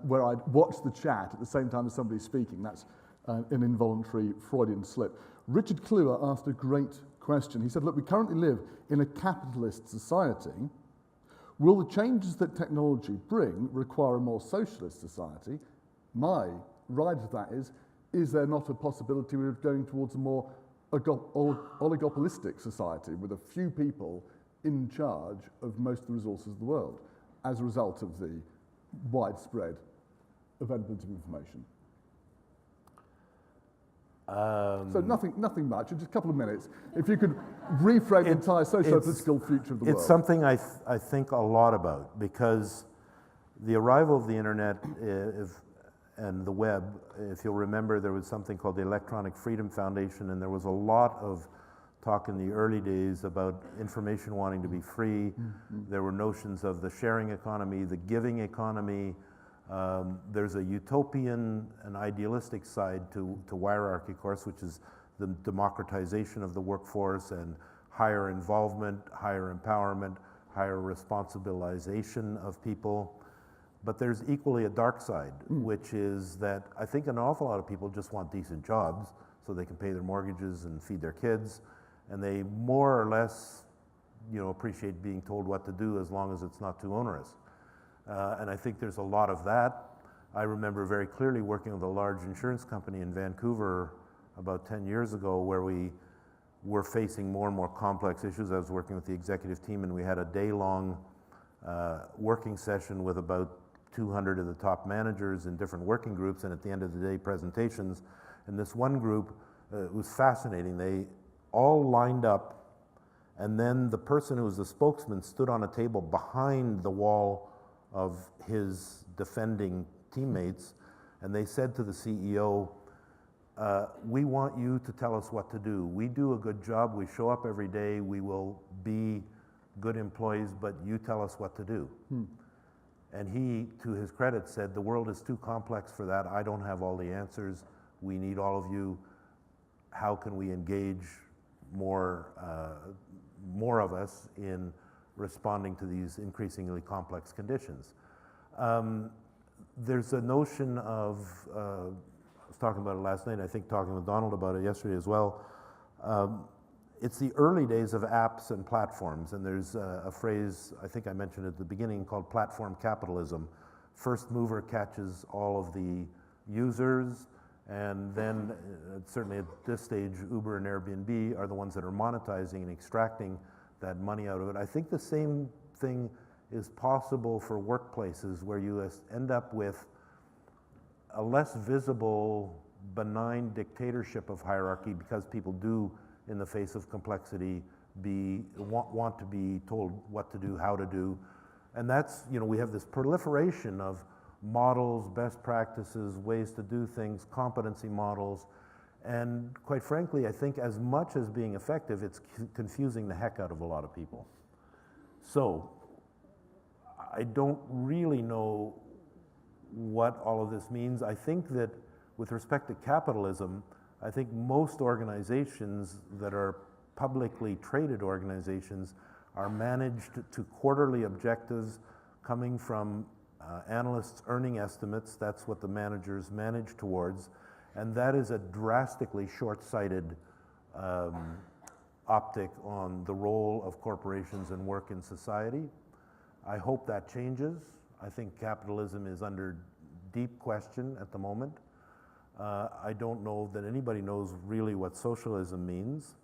where I'd watch the chat at the same time as somebody's speaking. That's an involuntary Freudian slip. Richard Kluwer asked a great question. He said, look, we currently live in a capitalist society. Will the changes that technology bring require a more socialist society? My ride to that is there not a possibility of going towards a more oligopolistic society with a few people in charge of most of the resources of the world as a result of the widespread availability of information? So nothing much, just a couple of minutes. If you could reframe the entire socio-political future of the world. It's something I think a lot about, because the arrival of the internet and the web, if you'll remember, there was something called the Electronic Freedom Foundation, and there was a lot of talk in the early days about information wanting to be free. There were notions of the sharing economy, the giving economy. There's a utopian and idealistic side to Wirearchy, of course, which is the democratization of the workforce and higher involvement, higher empowerment, higher responsibilization of people. But there's equally a dark side, which is that I think an awful lot of people just want decent jobs so they can pay their mortgages and feed their kids, and they more or less, appreciate being told what to do as long as it's not too onerous. And I think there's a lot of that. I remember very clearly working with a large insurance company in Vancouver about 10 years ago, where we were facing more and more complex issues. I was working with the executive team, and we had a day-long working session with about 200 of the top managers in different working groups, and at the end of the day, presentations. And this one group, it was fascinating. They all lined up, and then the person who was the spokesman stood on a table behind the wall of his defending teammates, and they said to the CEO, we want you to tell us what to do. We do a good job, we show up every day, we will be good employees, but you tell us what to do. And he, to his credit, said, the world is too complex for that, I don't have all the answers, we need all of you. How can we engage more of us in responding to these increasingly complex conditions? There's a notion of, I was talking about it last night, I think talking with Donald about it yesterday as well. It's the early days of apps and platforms, and there's a phrase, I think I mentioned at the beginning, called platform capitalism. First mover catches all of the users, and then certainly at this stage, Uber and Airbnb are the ones that are monetizing and extracting that money out of it. I think the same thing is possible for workplaces, where you end up with a less visible, benign dictatorship of hierarchy, because people do, in the face of complexity, want to be told what to do, how to do. And that's, we have this proliferation of models, best practices, ways to do things, competency models. And quite frankly, I think as much as being effective, it's confusing the heck out of a lot of people. So I don't really know what all of this means. I think that with respect to capitalism, I think most organizations that are publicly traded organizations are managed to quarterly objectives coming from analysts' earning estimates. That's what the managers manage towards. And that is a drastically short-sighted optic on the role of corporations and work in society. I hope that changes. I think capitalism is under deep question at the moment. I don't know that anybody knows really what socialism means.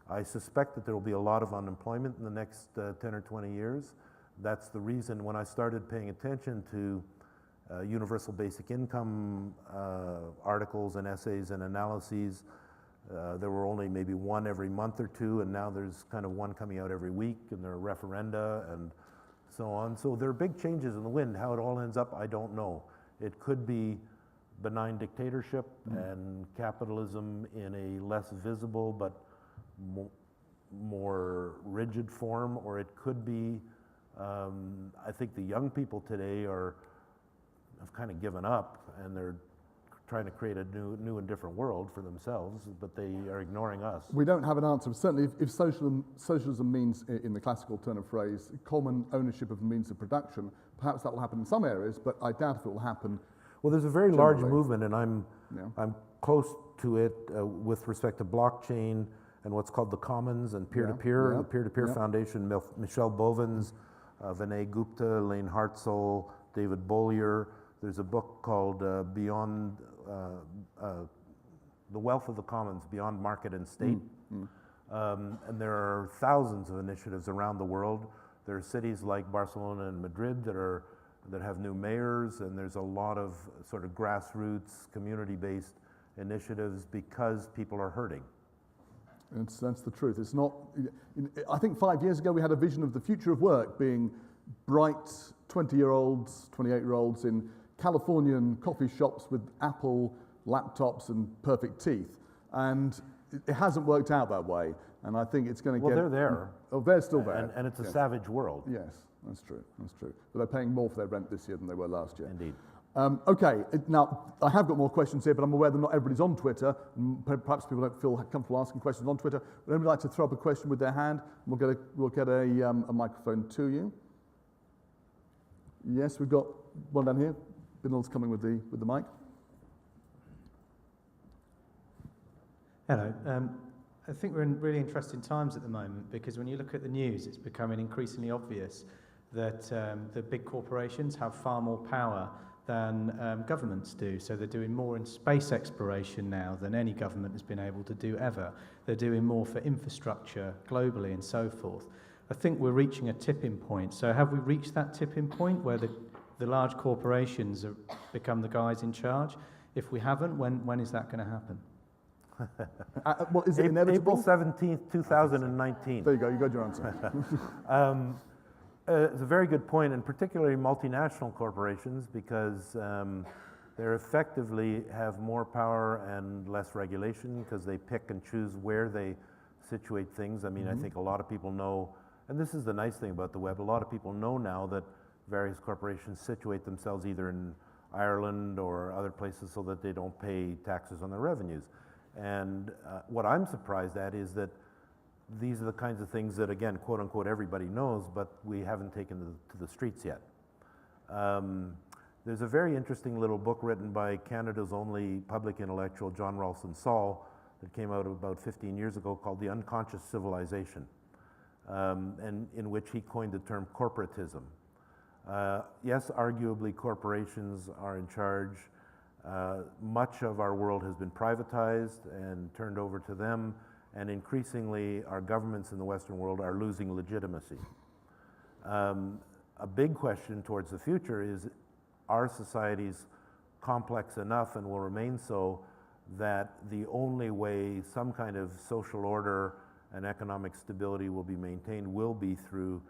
I suspect that there will be a lot of unemployment in the next 10 or 20 years. That's the reason when I started paying attention to universal basic income articles and essays and analyses, There were only maybe one every month or two, and now there's kind of one coming out every week, and there are referenda and so on. So there are big changes in the wind. How it all ends up, I don't know. It could be benign dictatorship and capitalism in a less visible but more rigid form, or it could be, I think the young people today have kind of given up, and they're trying to create a new and different world for themselves, but they are ignoring us. We don't have an answer. Certainly, if socialism means, in the classical turn of phrase, common ownership of the means of production, perhaps that will happen in some areas, but I doubt if it will happen. Well, there's a very large movement, and I'm close to it with respect to blockchain and what's called the commons and peer-to-peer. The Peer-to-Peer Foundation, Michelle Bovens, Vinay Gupta, Lane Hartzell, David Bollier. There's a book called Beyond the Wealth of the Commons, Beyond Market and State. And there are thousands of initiatives around the world. There are cities like Barcelona and Madrid that have new mayors, and there's a lot of sort of grassroots, community-based initiatives because people are hurting. That's the truth. It's not. I think 5 years ago we had a vision of the future of work being bright 20-year-olds, 28-year-olds in Californian coffee shops with Apple laptops and perfect teeth, and it hasn't worked out that way. And I think it's going to Well, they're there. Oh, they're still there. And it's a savage world. Yes, that's true. That's true. But they're paying more for their rent this year than they were last year. Indeed. Okay, now I have got more questions here, but I'm aware that not everybody's on Twitter. And perhaps people don't feel comfortable asking questions on Twitter. Would anybody like to throw up a question with their hand? We'll get a microphone to you. Yes, we've got one down here. Binal's coming with the mic. Hello. I think we're in really interesting times at the moment, because when you look at the news, it's becoming increasingly obvious that the big corporations have far more power than governments do. So they're doing more in space exploration now than any government has been able to do ever. They're doing more for infrastructure globally and so forth. I think we're reaching a tipping point. So have we reached that tipping point where the large corporations have become the guys in charge? If we haven't, when is that going to happen? Well, is it inevitable? April 17th, 2019. There you go, you got your answer. It's a very good point, and particularly multinational corporations, because they effectively have more power and less regulation because they pick and choose where they situate things. I mean, I think a lot of people know, and this is the nice thing about the web, a lot of people know now that various corporations situate themselves either in Ireland or other places so that they don't pay taxes on their revenues. And what I'm surprised at is that these are the kinds of things that, again, quote unquote, everybody knows, but we haven't taken to the streets yet. There's a very interesting little book written by Canada's only public intellectual, John Ralston Saul, that came out about 15 years ago, called The Unconscious Civilization, and in which he coined the term corporatism. Yes, arguably corporations are in charge. Much of our world has been privatized and turned over to them, and increasingly our governments in the Western world are losing legitimacy. A big question towards the future is, are societies complex enough and will remain so that the only way some kind of social order and economic stability will be maintained will be through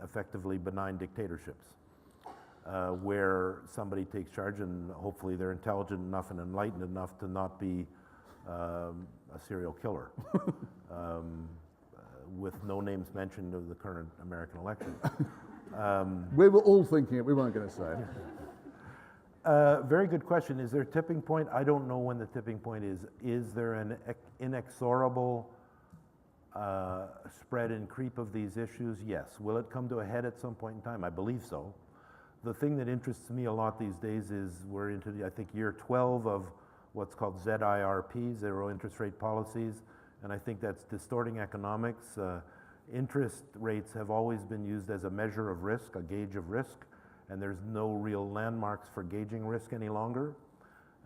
effectively benign dictatorships, where somebody takes charge and hopefully they're intelligent enough and enlightened enough to not be a serial killer, with no names mentioned of the current American election. We were all thinking it, we weren't going to say it. Very good question. Is there a tipping point? I don't know when the tipping point is. Is there an inexorable spread and creep of these issues? Yes. Will it come to a head at some point in time? I believe so. The thing that interests me a lot these days is we're into, I think, year 12 of what's called ZIRP, zero interest rate policies, and I think that's distorting economics. Interest rates have always been used as a measure of risk, a gauge of risk, and there's no real landmarks for gauging risk any longer.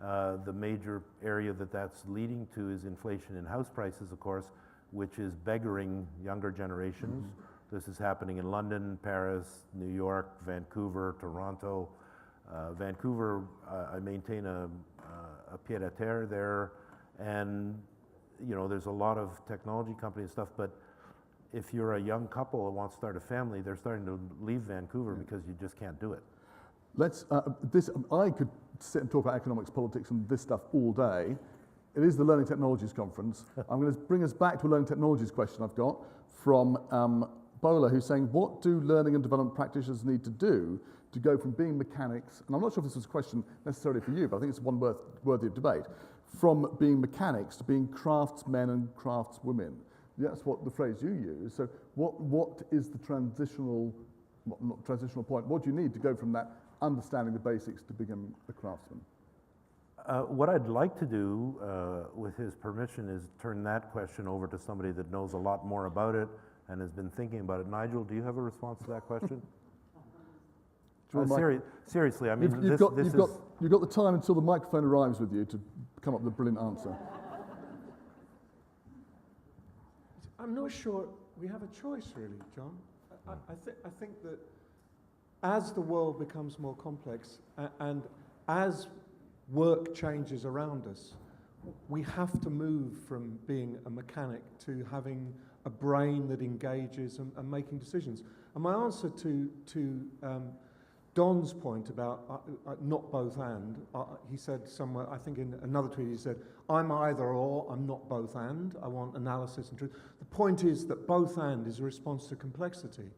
The major area that that's leading to is inflation in house prices, of course, which is beggaring younger generations. This is happening in London, Paris, New York, Vancouver, Toronto. Vancouver, I maintain a pied-à-terre there, And, you know, there's a lot of technology company stuff, but if you're a young couple that wants to start a family, they're starting to leave Vancouver because you just can't do it. Let's, I could sit and talk about economics, politics, and this stuff all day. It is the Learning Technologies Conference. I'm going to bring us back to a Learning Technologies question I've got from Bola, who's saying, what do learning and development practitioners need to do to go from being mechanics, and I'm not sure if this was a question necessarily for you, but I think it's one worthy of debate, from being mechanics to being craftsmen and craftswomen. That's what the phrase you use. So what is the transitional, not transitional point, what do you need to go from that understanding the basics to become a craftsman? What I'd like to do, with his permission, is turn that question over to somebody that knows a lot more about it and has been thinking about it. Nigel, do you have a response to that question? Seriously, I mean, you've got the time until the microphone arrives with you to come up with a brilliant answer. I'm not sure we have a choice, really, John. I think that as the world becomes more complex and as work changes around us, we have to move from being a mechanic to having a brain that engages and making decisions. And my answer to Don's point about not both and, he said somewhere, I think in another tweet he said, I'm either or, I'm not both and, I want analysis and truth. The point is that both and is a response to complexity.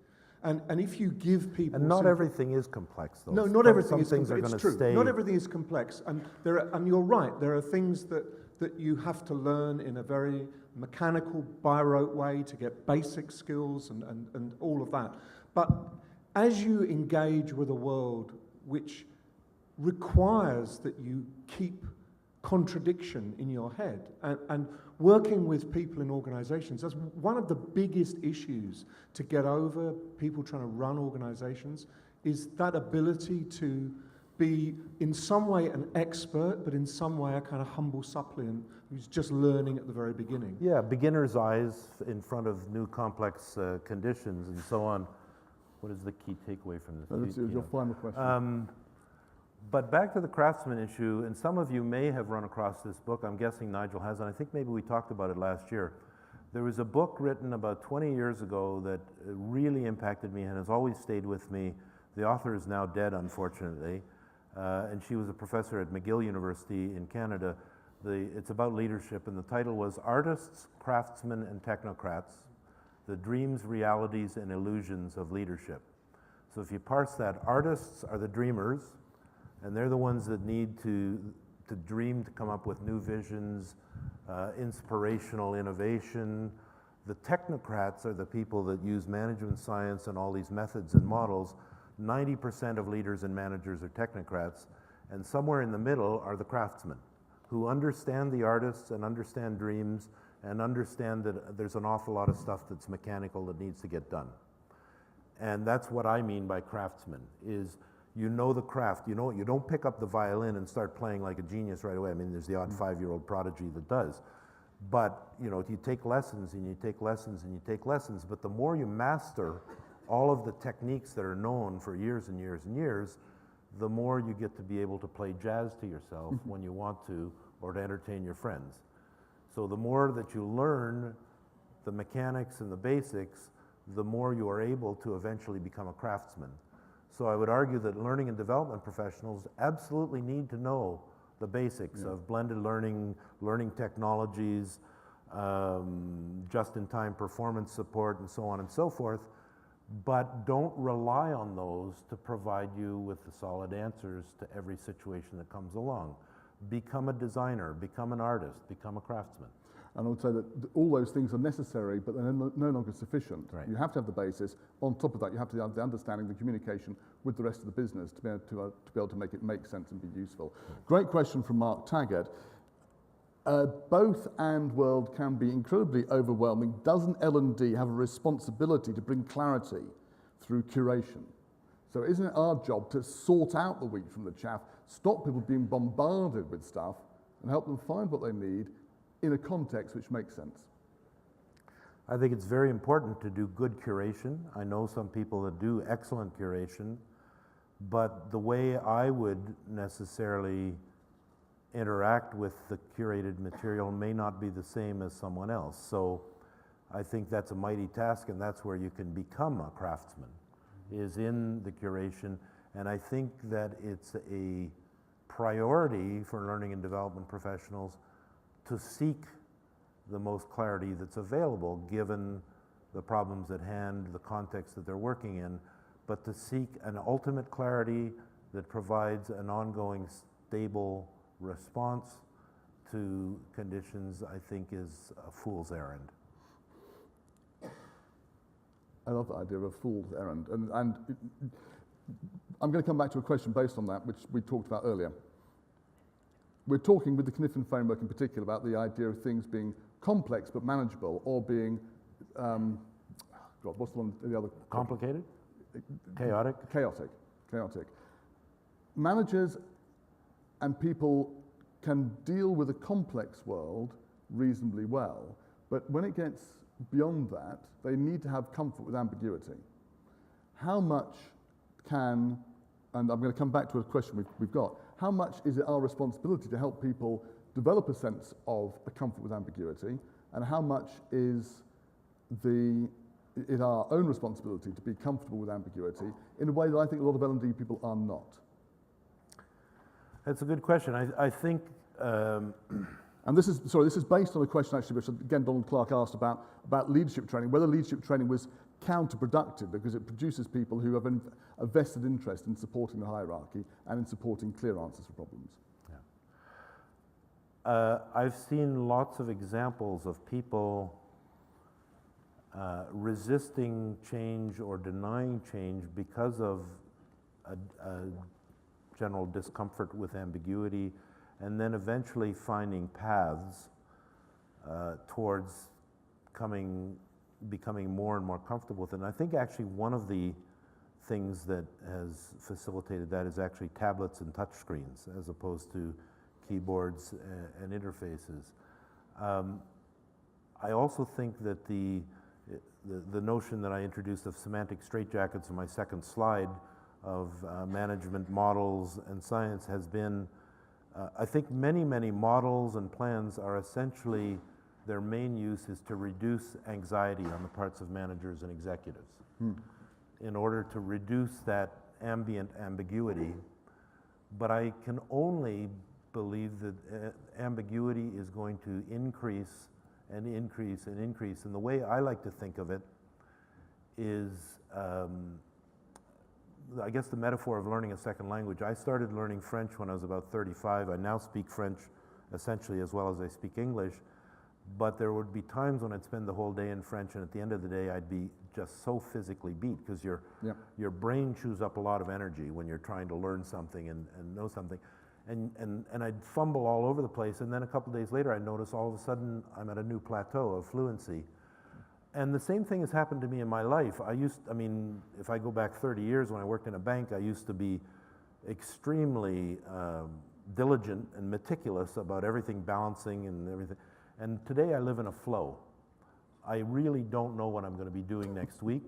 And if you give people... And not everything is complex, though. No, not everything is complex. Some things are going to stay... Not everything is complex. And you're right, there are things that you have to learn in a very mechanical, by-rote way to get basic skills and all of that. But as you engage with a world which requires that you keep contradiction in your head and working with people in organizations, that's one of the biggest issues to get over, people trying to run organizations, is that ability to be in some way an expert, but in some way a kind of humble suppliant who's just learning at the very beginning. Yeah, beginner's eyes in front of new complex conditions and so on. What is the key takeaway from this? Your final question. But back to the craftsman issue, and some of you may have run across this book. I'm guessing Nigel has, and I think maybe we talked about it last year. There was a book written about 20 years ago that really impacted me and has always stayed with me. The author is now dead, unfortunately, and she was a professor at McGill University in Canada. It's about leadership, and the title was Artists, Craftsmen, and Technocrats: The Dreams, Realities, and Illusions of Leadership. So if you parse that, artists are the dreamers, and they're the ones that need to dream, to come up with new visions, inspirational innovation. The technocrats are the people that use management science and all these methods and models. 90% of leaders and managers are technocrats, and somewhere in the middle are the craftsmen, who understand the artists and understand dreams and understand that there's an awful lot of stuff that's mechanical that needs to get done. And that's what I mean by craftsman, is you know the craft. You know, you don't pick up the violin and start playing like a genius right away. I mean, there's the odd 5-year-old prodigy that does. But, you know, you take lessons and you take lessons and you take lessons, but the more you master all of the techniques that are known for years and years and years, the more you get to be able to play jazz to yourself when you want to, or to entertain your friends. So the more that you learn the mechanics and the basics, the more you are able to eventually become a craftsman. So I would argue that learning and development professionals absolutely need to know the basics of blended learning, learning technologies, just-in-time performance support, and so on and so forth, but don't rely on those to provide you with the solid answers to every situation that comes along. Become a designer, become an artist, become a craftsman. And I would say that all those things are necessary, but they're no longer sufficient. Right. You have to have the basis. On top of that, you have to have the understanding, the communication with the rest of the business to be able to make it make sense and be useful. Great question from Mark Taggart. Both and world can be incredibly overwhelming. Doesn't L&D have a responsibility to bring clarity through curation? So isn't it our job to sort out the wheat from the chaff, stop people being bombarded with stuff, and help them find what they need in a context which makes sense? I think it's very important to do good curation. I know some people that do excellent curation, but the way I would necessarily interact with the curated material may not be the same as someone else. So I think that's a mighty task, and that's where you can become a craftsman, is in the curation. And I think that it's a priority for learning and development professionals to seek the most clarity that's available given the problems at hand, the context that they're working in, but to seek an ultimate clarity that provides an ongoing stable response to conditions, I think, is a fool's errand. I love the idea of a fool's errand. And I'm going to come back to a question based on that, which we talked about earlier. We're talking with the Kniffen framework in particular about the idea of things being complex but manageable, or being, what's the other? Complicated? Chaotic? Chaotic. Managers and people can deal with a complex world reasonably well, but when it gets beyond that, they need to have comfort with ambiguity. How much can, and I'm going to come back to a question we've got, how much is it our responsibility to help people develop a sense of a comfort with ambiguity, and how much is it our own responsibility to be comfortable with ambiguity in a way that I think a lot of L&D people are not? That's a good question. I think... And this is based on a question actually which again Donald Clark asked about leadership training, whether leadership training was counterproductive because it produces people who have a vested interest in supporting the hierarchy and in supporting clear answers for problems. Yeah. I've seen lots of examples of people resisting change or denying change because of a general discomfort with ambiguity, and then eventually finding paths towards becoming more and more comfortable with it. And I think actually one of the things that has facilitated that is actually tablets and touch screens as opposed to keyboards and interfaces. I also think that the notion that I introduced of semantic straitjackets in my second slide of management models and science has been, I think many models and plans are essentially, their main use is to reduce anxiety on the parts of managers and executives in order to reduce that ambient ambiguity. But I can only believe that ambiguity is going to increase and increase and increase. And the way I like to think of it is, I guess the metaphor of learning a second language. I started learning French when I was about 35. I now speak French essentially as well as I speak English, but there would be times when I'd spend the whole day in French, and at the end of the day I'd be just so physically beat because your brain chews up a lot of energy when you're trying to learn something and know something. And I'd fumble all over the place, and then a couple days later I'd notice all of a sudden I'm at a new plateau of fluency. And the same thing has happened to me in my life. If I go back 30 years when I worked in a bank, I used to be extremely diligent and meticulous about everything balancing and everything. And today I live in a flow. I really don't know what I'm going to be doing next week.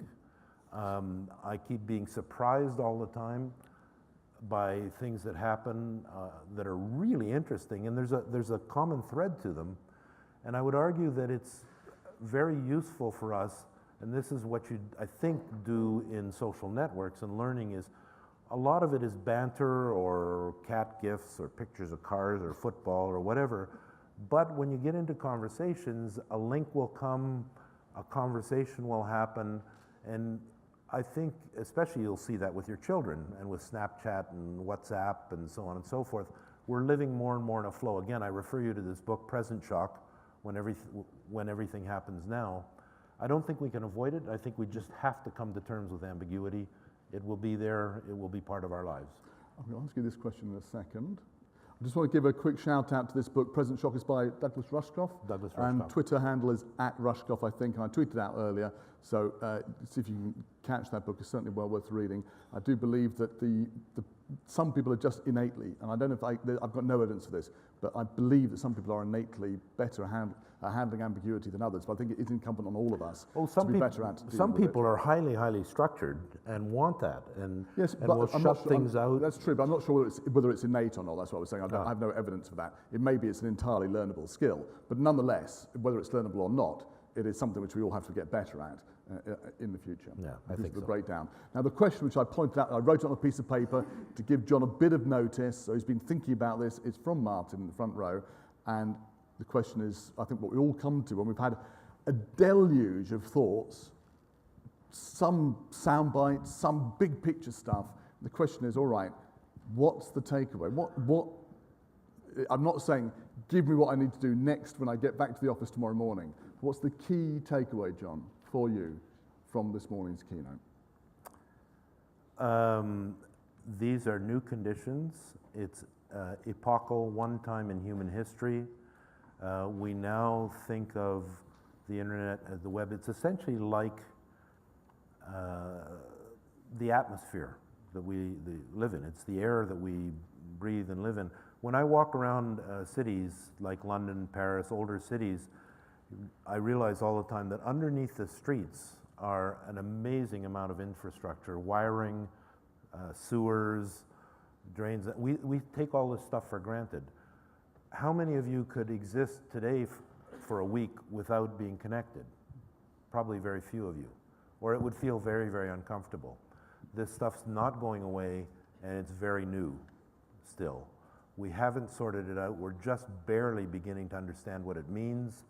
I keep being surprised all the time by things that happen that are really interesting, and there's a common thread to them. And I would argue that it's very useful for us, and this is what you, I think, do in social networks and learning, is a lot of it is banter or cat gifs or pictures of cars or football or whatever, but when you get into conversations, a link will come, a conversation will happen, and I think especially you'll see that with your children and with Snapchat and WhatsApp and so on and so forth. We're living more and more in a flow. Again, I refer you to this book, Present Shock, when everything happens now. I don't think we can avoid it. I think we just have to come to terms with ambiguity. It will be there. It will be part of our lives. I'm going to ask you this question in a second. I just want to give a quick shout out to this book. Present Shock is by Douglas Rushkoff. And Twitter handle is @Rushkoff, I think, and I tweeted out earlier. So see if you can catch that book. It's certainly well worth reading. I do believe that the some people are just innately, and I don't know if I've got no evidence for this, but I believe that some people are innately better at handling ambiguity than others. But I think it is incumbent on all of us to be better at dealing some with people it. are highly, highly structured and want that, and Yes, and but will I'm shut not sure, things out. That's true, but I'm not sure whether it's innate or not. That's what I was saying. I have no evidence for that. It may be it's an entirely learnable skill, but nonetheless, whether it's learnable or not, it is something which we all have to get better at in the future. Yeah, I think the so. breakdown. Now, the question which I pointed out, I wrote it on a piece of paper to give John a bit of notice, so he's been thinking about this. It's from Martin in the front row, and the question is, I think what we all come to when we've had a deluge of thoughts, some sound bites, some big picture stuff. The question is, all right, what's the takeaway? What? I'm not saying, give me what I need to do next when I get back to the office tomorrow morning. What's the key takeaway, John, for you from this morning's keynote? These are new conditions. It's epochal, one time in human history. We now think of the internet as the web. It's essentially like the atmosphere that we live in. It's the air that we breathe and live in. When I walk around cities like London, Paris, older cities, I realize all the time that underneath the streets are an amazing amount of infrastructure, wiring, sewers, drains. We take all this stuff for granted. How many of you could exist today for a week without being connected? Probably very few of you. Or it would feel very, very uncomfortable. This stuff's not going away, and it's very new still. We haven't sorted it out. We're just barely beginning to understand what it means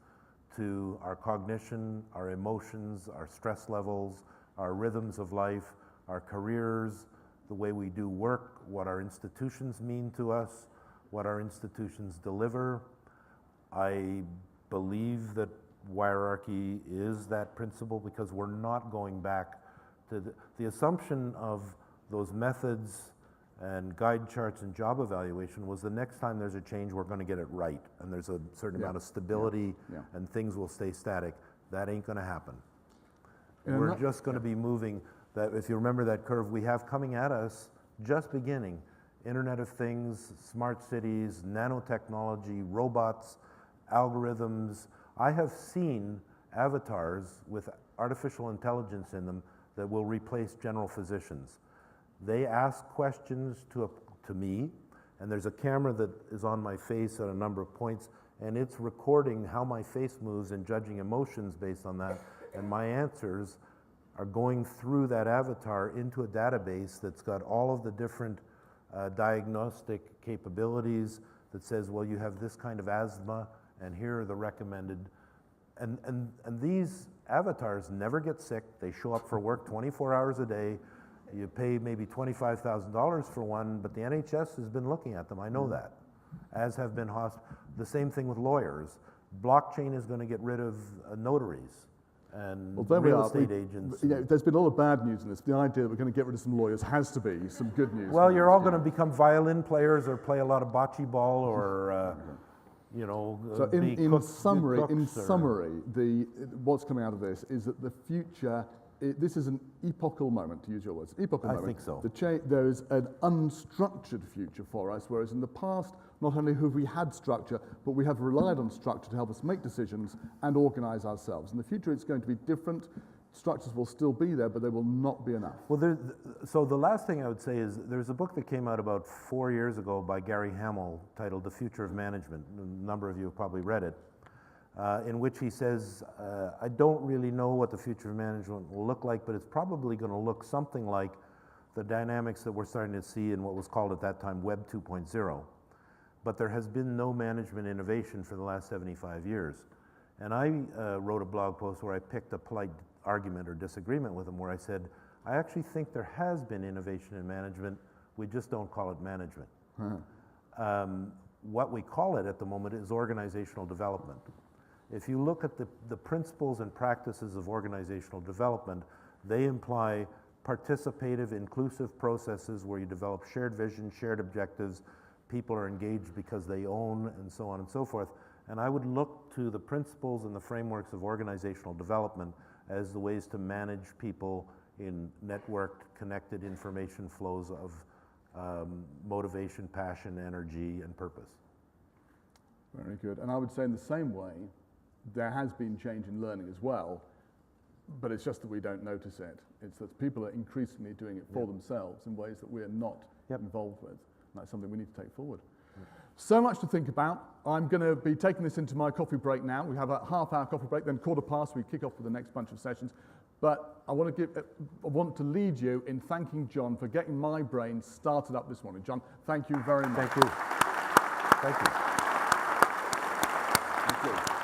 to our cognition, our emotions, our stress levels, our rhythms of life, our careers, the way we do work, what our institutions mean to us, what our institutions deliver. I believe that Wirearchy is that principle because we're not going back to the assumption of those methods and guide charts and job evaluation was the next time there's a change, we're going to get it right. And there's a certain amount of stability and things will stay static. That ain't going to happen. We're just going to be moving. That, if you remember that curve we have coming at us, just beginning, Internet of Things, smart cities, nanotechnology, robots, algorithms. I have seen avatars with artificial intelligence in them that will replace general physicians. They ask questions to me, and there's a camera that is on my face at a number of points, and it's recording how my face moves and judging emotions based on that, and my answers are going through that avatar into a database that's got all of the different diagnostic capabilities that says, well, you have this kind of asthma, and here are the recommended. And these avatars never get sick. They show up for work 24 hours a day. You pay maybe $25,000 for one, but the NHS has been looking at them. I know that, as have been the same thing with lawyers. Blockchain is going to get rid of notaries and real estate agents. There's been a lot of bad news in this. The idea that we're going to get rid of some lawyers has to be some good news. Well, you're all going to become violin players or play a lot of bocce ball or, you know, so in summary, what's coming out of this is that the future. This is an epochal moment, to use your words. Epochal moment. I think so. There is an unstructured future for us, whereas in the past, not only have we had structure, but we have relied on structure to help us make decisions and organize ourselves. In the future, it's going to be different. Structures will still be there, but they will not be enough. Well, so the last thing I would say is there's a book that came out about 4 years ago by Gary Hamel titled The Future of Management. A number of you have probably read it. In which he says, I don't really know what the future of management will look like, but it's probably going to look something like the dynamics that we're starting to see in what was called at that time Web 2.0. But there has been no management innovation for the last 75 years. And I wrote a blog post where I picked a polite argument or disagreement with him where I said, I actually think there has been innovation in management, we just don't call it management. What we call it at the moment is organizational development. If you look at the principles and practices of organizational development, they imply participative, inclusive processes where you develop shared vision, shared objectives, people are engaged because they own, and so on and so forth. And I would look to the principles and the frameworks of organizational development as the ways to manage people in networked, connected information flows of motivation, passion, energy, and purpose. Very good. And I would say in the same way, there has been change in learning as well, but it's just that we don't notice it. It's that people are increasingly doing it for themselves in ways that we're not involved with. And that's something we need to take forward. So much to think about. I'm going to be taking this into my coffee break now. We have a half-hour coffee break, then 15:15 we kick off with the next bunch of sessions. But I want to lead you in thanking Jon for getting my brain started up this morning. Jon, thank you very much. Thank you. Thank you. Thank you.